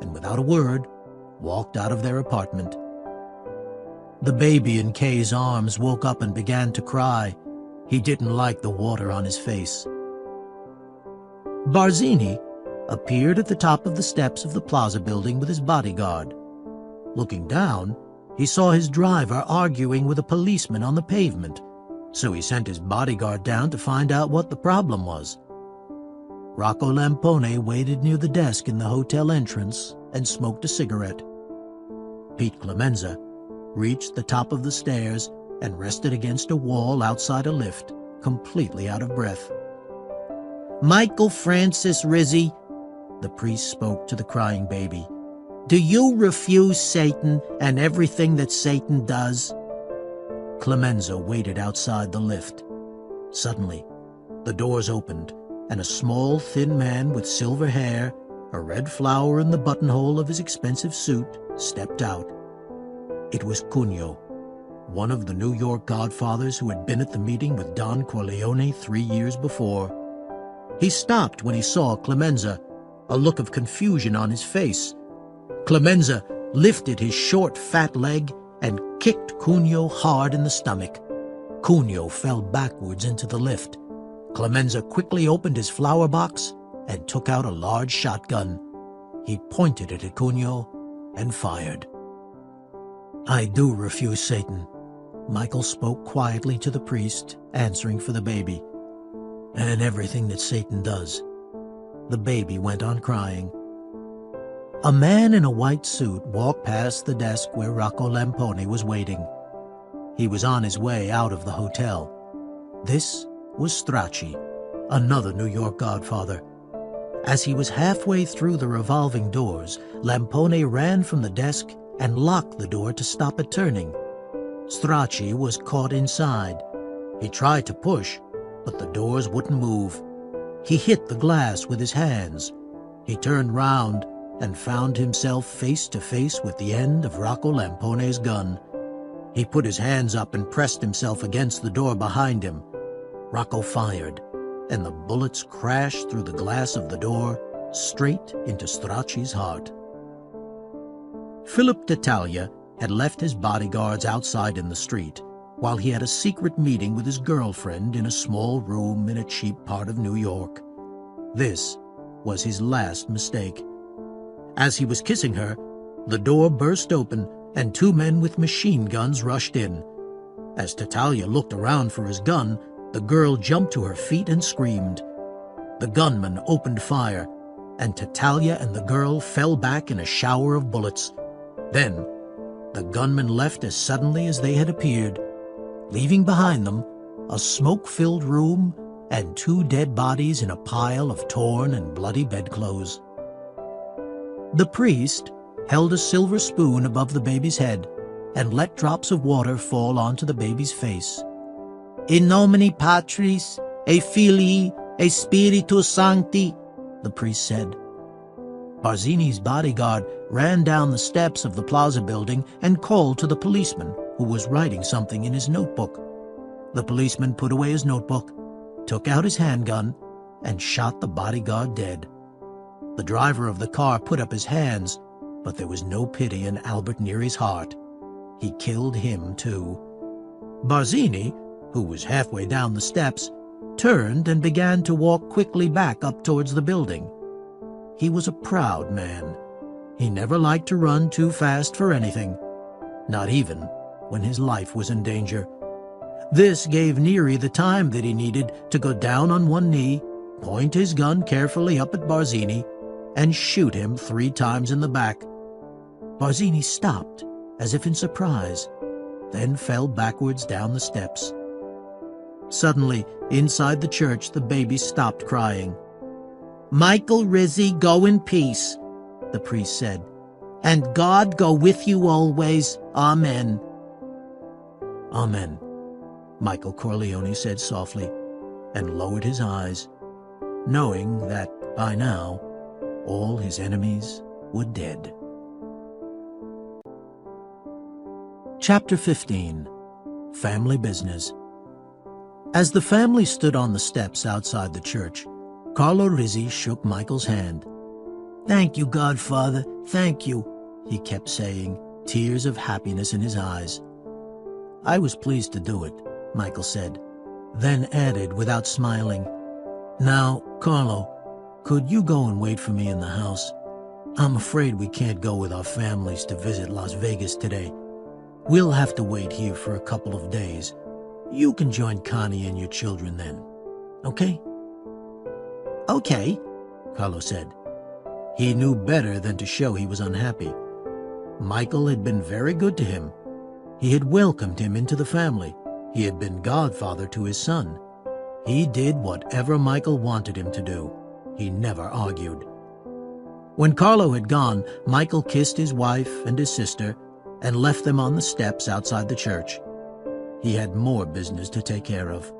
and without a word, walked out of their apartment. The baby in Kay's arms woke up and began to cry. He didn't like the water on his face. Barzini appeared at the top of the steps of the Plaza building with his bodyguard. Looking down, he saw his driver arguing with a policeman on the pavement, so he sent his bodyguard down to find out what the problem was. Rocco Lampone waited near the desk in the hotel entrance and smoked a cigarette. Pete Clemenza reached the top of the stairs and rested against a wall outside a lift, completely out of breath. "Michael Francis Rizzi," the priest spoke to the crying baby, "do you refuse Satan and everything that Satan does?" Clemenza waited outside the lift. Suddenly, the doors opened, and a small, thin man with silver hair, a red flower in the buttonhole of his expensive suit, stepped out. It was Cugno, one of the New York Godfathers who had been at the meeting with Don Corleone 3 years before. He stopped when he saw Clemenza, a look of confusion on his face. Clemenza lifted his short, fat leg and kicked Cugno hard in the stomach. Cugno fell backwards into the lift. Clemenza quickly opened his flower box and took out a large shotgun. He pointed it at Cugno and fired. "I do refuse Satan," Michael spoke quietly to the priest, answering for the baby, "and everything that Satan does." The baby went on crying. A man in a white suit walked past the desk where Rocco Lampone was waiting. He was on his way out of the hotel. This was Strachey, another New York Godfather. As he was halfway through the revolving doors, Lampone ran from the desk and locked the door to stop it turning. Strachey was caught inside. He tried to push, but the doors wouldn't move. He hit the glass with his hands. He turned round and found himself face to face with the end of Rocco Lampone's gun. He put his hands up and pressed himself against the door behind him. Rocco fired, and the bullets crashed through the glass of the door straight into Strachey's heart. Philip Tattaglia had left his bodyguards outside in the street while he had a secret meeting with his girlfriend in a small room in a cheap part of New York. This was his last mistake. As he was kissing her, the door burst open and 2 men with machine guns rushed in. As Tattaglia looked around for his gun, the girl jumped to her feet and screamed. The gunman opened fire, and Tattaglia and the girl fell back in a shower of bullets. Then, the gunmen left as suddenly as they had appeared, leaving behind them a smoke-filled room and 2 dead bodies in a pile of torn and bloody bedclothes. The priest held a silver spoon above the baby's head and let drops of water fall onto the baby's face. "In nomine Patris, et Filii, et Spiritus Sancti," the priest said. Barzini's bodyguard ran down the steps of the Plaza building and called to the policeman, who was writing something in his notebook. The policeman put away his notebook, took out his handgun, and shot the bodyguard dead. The driver of the car put up his hands, but there was no pity in Albert Neary's heart. He killed him, too. Barzini, who was halfway down the steps, turned and began to walk quickly back up towards the building. He was a proud man. He never liked to run too fast for anything. not even when his life was in danger. This gave Neri the time that he needed to go down on one knee, point his gun carefully up at Barzini, and shoot him 3 times in the back. Barzini stopped, as if in surprise, then fell backwards down the steps. Suddenly, inside the church, the baby stopped crying. "Michael Rizzi, go in peace," the priest said, "and God go with you always. Amen." "Amen," Michael Corleone said softly, and lowered his eyes, knowing that, by now, all his enemies were dead. Chapter 15. Family Business. As the family stood on the steps outside the church, Carlo Rizzi shook Michael's hand. "Thank you, Godfather, thank you," he kept saying, tears of happiness in his eyes. "I was pleased to do it," Michael said, then added without smiling, "Now, Carlo, could you go and wait for me in the house? I'm afraid we can't go with our families to visit Las Vegas today. We'll have to wait here for a couple of days. You can join Connie and your children then, okay?" "Okay," Carlo said. He knew better than to show he was unhappy. Michael had been very good to him. He had welcomed him into the family. He had been godfather to his son. He did whatever Michael wanted him to do. He never argued. When Carlo had gone, Michael kissed his wife and his sister and left them on the steps outside the church. He had more business to take care of.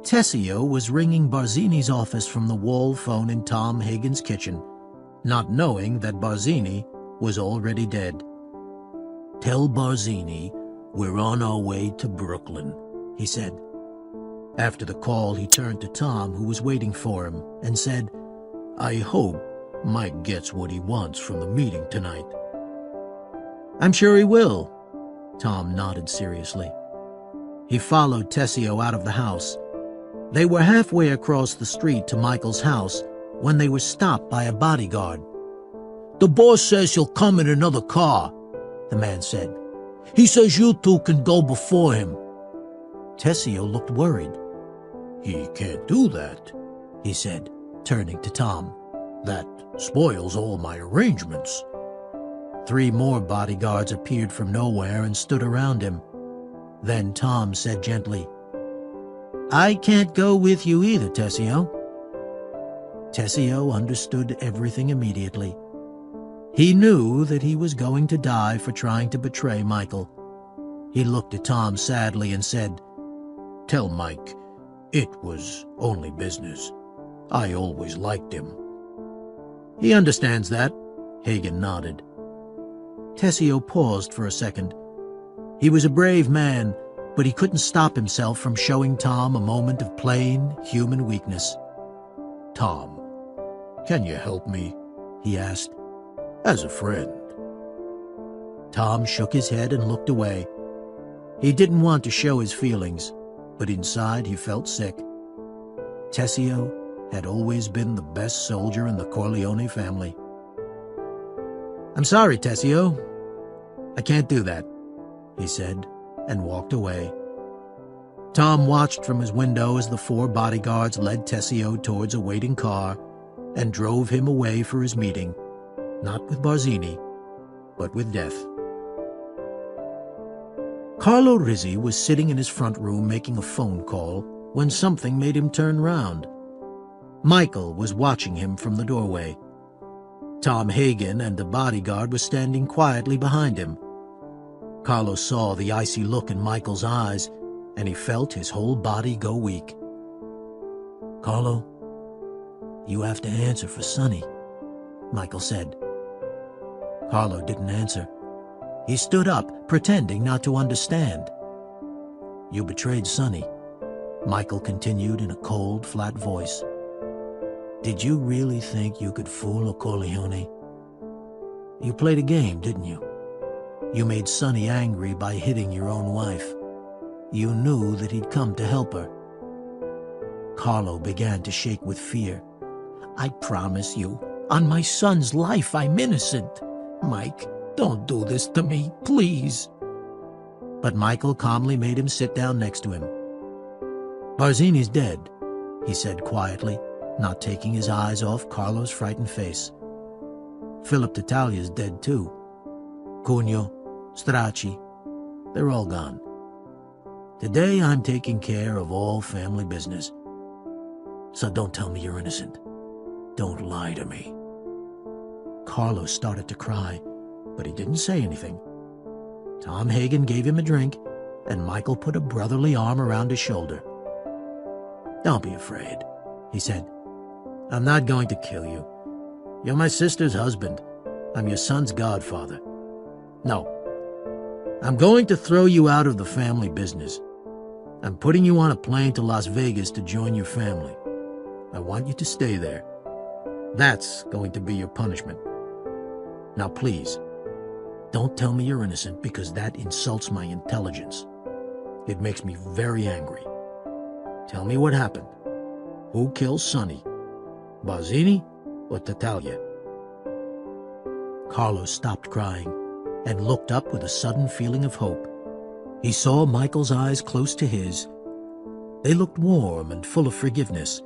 Tessio was ringing Barzini's office from the wall phone in Tom Hagen's kitchen, not knowing that Barzini was already dead. "Tell Barzini we're on our way to Brooklyn," he said. After the call, he turned to Tom, who was waiting for him, and said, "I hope Mike gets what he wants from the meeting tonight." "I'm sure he will," Tom nodded seriously. He followed Tessio out of the house. They were halfway across the street to Michael's house when they were stopped by a bodyguard. "The boss says he'll come in another car," the man said. "He says you two can go before him." Tessio looked worried. "He can't do that," he said, turning to Tom. "That spoils all my arrangements." 3 more bodyguards appeared from nowhere and stood around him. Then Tom said gently, "I can't go with you either, Tessio." Tessio understood everything immediately. He knew that he was going to die for trying to betray Michael. He looked at Tom sadly and said, "Tell Mike, it was only business. I always liked him." "He understands that," Hagen nodded. Tessio paused for a second. He was a brave man, but he couldn't stop himself from showing Tom a moment of plain human weakness. "Tom, can you help me?" he asked. "As a friend." Tom shook his head and looked away. He didn't want to show his feelings, but inside he felt sick. Tessio had always been the best soldier in the Corleone family. "I'm sorry, Tessio. I can't do that," he said, and walked away. Tom watched from his window as the 4 bodyguards led Tessio towards a waiting car and drove him away for his meeting, not with Barzini, but with death. Carlo Rizzi was sitting in his front room making a phone call when something made him turn round. Michael was watching him from the doorway. Tom Hagen and the bodyguard were standing quietly behind him. Carlo saw the icy look in Michael's eyes, and he felt his whole body go weak. "Carlo, you have to answer for Sonny," Michael said. Carlo didn't answer. He stood up, pretending not to understand. "You betrayed Sonny," Michael continued in a cold, flat voice. "Did you really think you could fool a Corleone? You played a game, didn't you? You made Sonny angry by hitting your own wife. You knew that he'd come to help her." Carlo began to shake with fear. "I promise you, on my son's life, I'm innocent. Mike, Don't do this to me, please." But Michael calmly made him sit down next to him. "Barzini's dead," he said quietly, not taking his eyes off Carlo's frightened face. "Philip Tattaglia's dead too. Cugno, Stracci, they're all gone. Today I'm taking care of all family business. So don't tell me you're innocent. Don't lie to me." Carlo started to cry, but he didn't say anything. Tom Hagen gave him a drink, and Michael put a brotherly arm around his shoulder. "Don't be afraid," he said. "I'm not going to kill you. You're my sister's husband. I'm your son's godfather. No, I'm going to throw you out of the family business. I'm putting you on a plane to Las Vegas to join your family. I want you to stay there. That's going to be your punishment. Now please, don't tell me you're innocent, because that insults my intelligence. It makes me very angry. Tell me what happened. Who killed Sonny? Barzini or Tattaglia?" Carlo stopped crying and looked up with a sudden feeling of hope. He saw Michael's eyes close to his. They looked warm and full of forgiveness.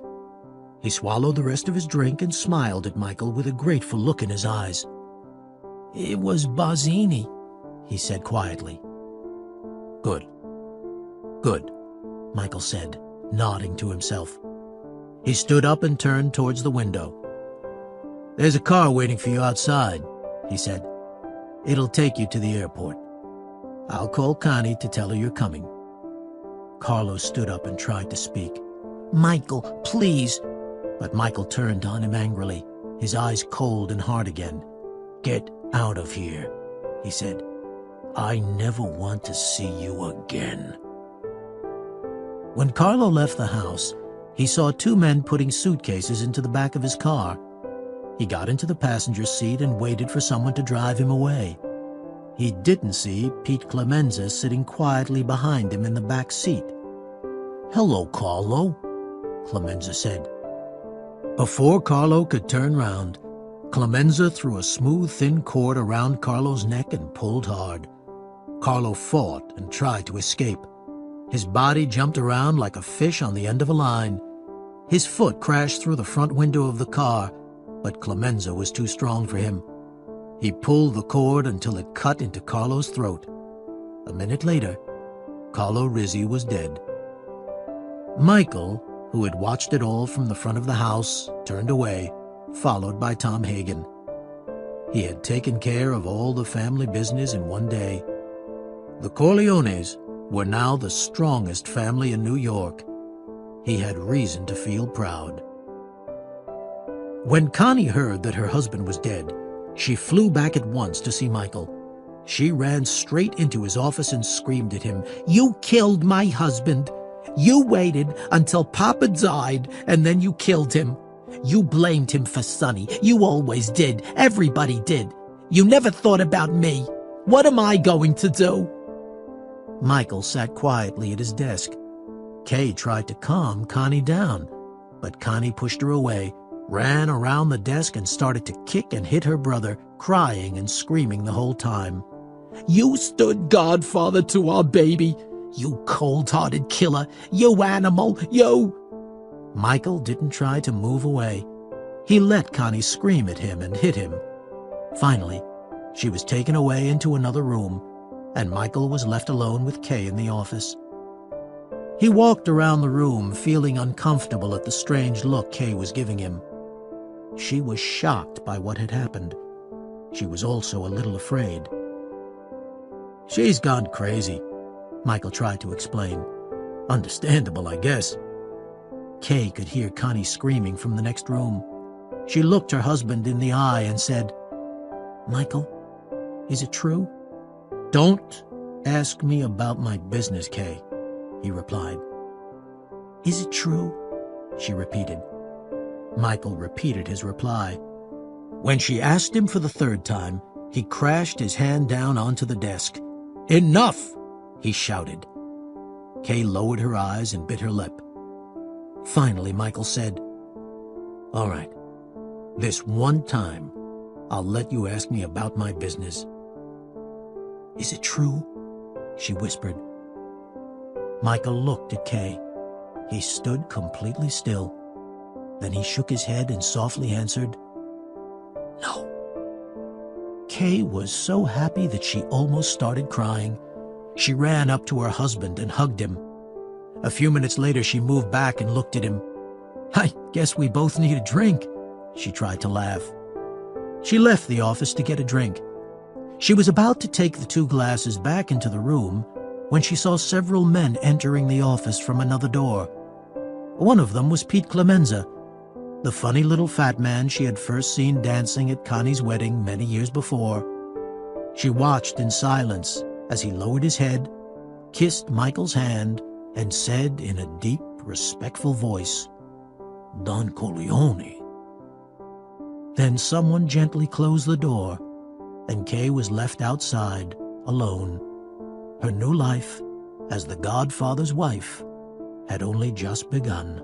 He swallowed the rest of his drink and smiled at Michael with a grateful look in his eyes. "It was Barzini," he said quietly. Good, Michael said, nodding to himself. He stood up and turned towards the window. "There's a car waiting for you outside," he said. "It'll take you to the airport. I'll call Connie to tell her you're coming." Carlo stood up and tried to speak. "Michael, please." But Michael turned on him angrily, his eyes cold and hard again. "Get out of here," he said. "I never want to see you again." When Carlo left the house, he saw two men putting suitcases into the back of his car. He got into the passenger seat and waited for someone to drive him away. He didn't see Pete Clemenza sitting quietly behind him in the back seat. "Hello, Carlo," Clemenza said. Before Carlo could turn round, Clemenza threw a smooth, thin cord around Carlo's neck and pulled hard. Carlo fought and tried to escape. His body jumped around like a fish on the end of a line. His foot crashed through the front window of the car, but Clemenza was too strong for him. He pulled the cord until it cut into Carlo's throat. A minute later, Carlo Rizzi was dead. Michael, who had watched it all from the front of the house, turned away, followed by Tom Hagen. He had taken care of all the family business in one day. The Corleones were now the strongest family in New York. He had reason to feel proud. When Connie heard that her husband was dead, she flew back at once to see Michael. She ran straight into his office and screamed at him, "You killed my husband! You waited until Papa died, and then you killed him. You blamed him for Sonny. You always did. Everybody did. You never thought about me. What am I going to do?" Michael sat quietly at his desk. Kay tried to calm Connie down, but Connie pushed her away, ran around the desk and started to kick and hit her brother, crying and screaming the whole time. "You stood godfather to our baby. You cold-hearted killer. You animal. You—" Michael didn't try to move away. He let Connie scream at him and hit him. Finally, she was taken away into another room, and Michael was left alone with Kay in the office. He walked around the room, feeling uncomfortable at the strange look Kay was giving him. She was shocked by what had happened. She was also a little afraid. "She's gone crazy," Michael tried to explain. "Understandable, I guess." Kay could hear Connie screaming from the next room. She looked her husband in the eye and said, "Michael, is it true?" "Don't ask me about my business, Kay," he replied. "Is it true?" she repeated. Michael repeated his reply. When she asked him for the third time, he crashed his hand down onto the desk. "Enough!" he shouted. Kay lowered her eyes and bit her lip. Finally, Michael said, "All right, this one time, I'll let you ask me about my business. "Is it true?" she whispered. Michael looked at Kay. He stood completely still. Then he shook his head and softly answered, "No." Kay was so happy that she almost started crying. She ran up to her husband and hugged him. A few minutes later, she moved back and looked at him. "I guess we both need a drink," she tried to laugh. She left the office to get a drink. She was about to take the 2 glasses back into the room when she saw several men entering the office from another door. One of them was Pete Clemenza, the funny little fat man she had first seen dancing at Connie's wedding many years before. She watched in silence as he lowered his head, kissed Michael's hand, and said in a deep, respectful voice, "Don Corleone." Then someone gently closed the door, and Kay was left outside, alone. Her new life as the Godfather's wife had only just begun.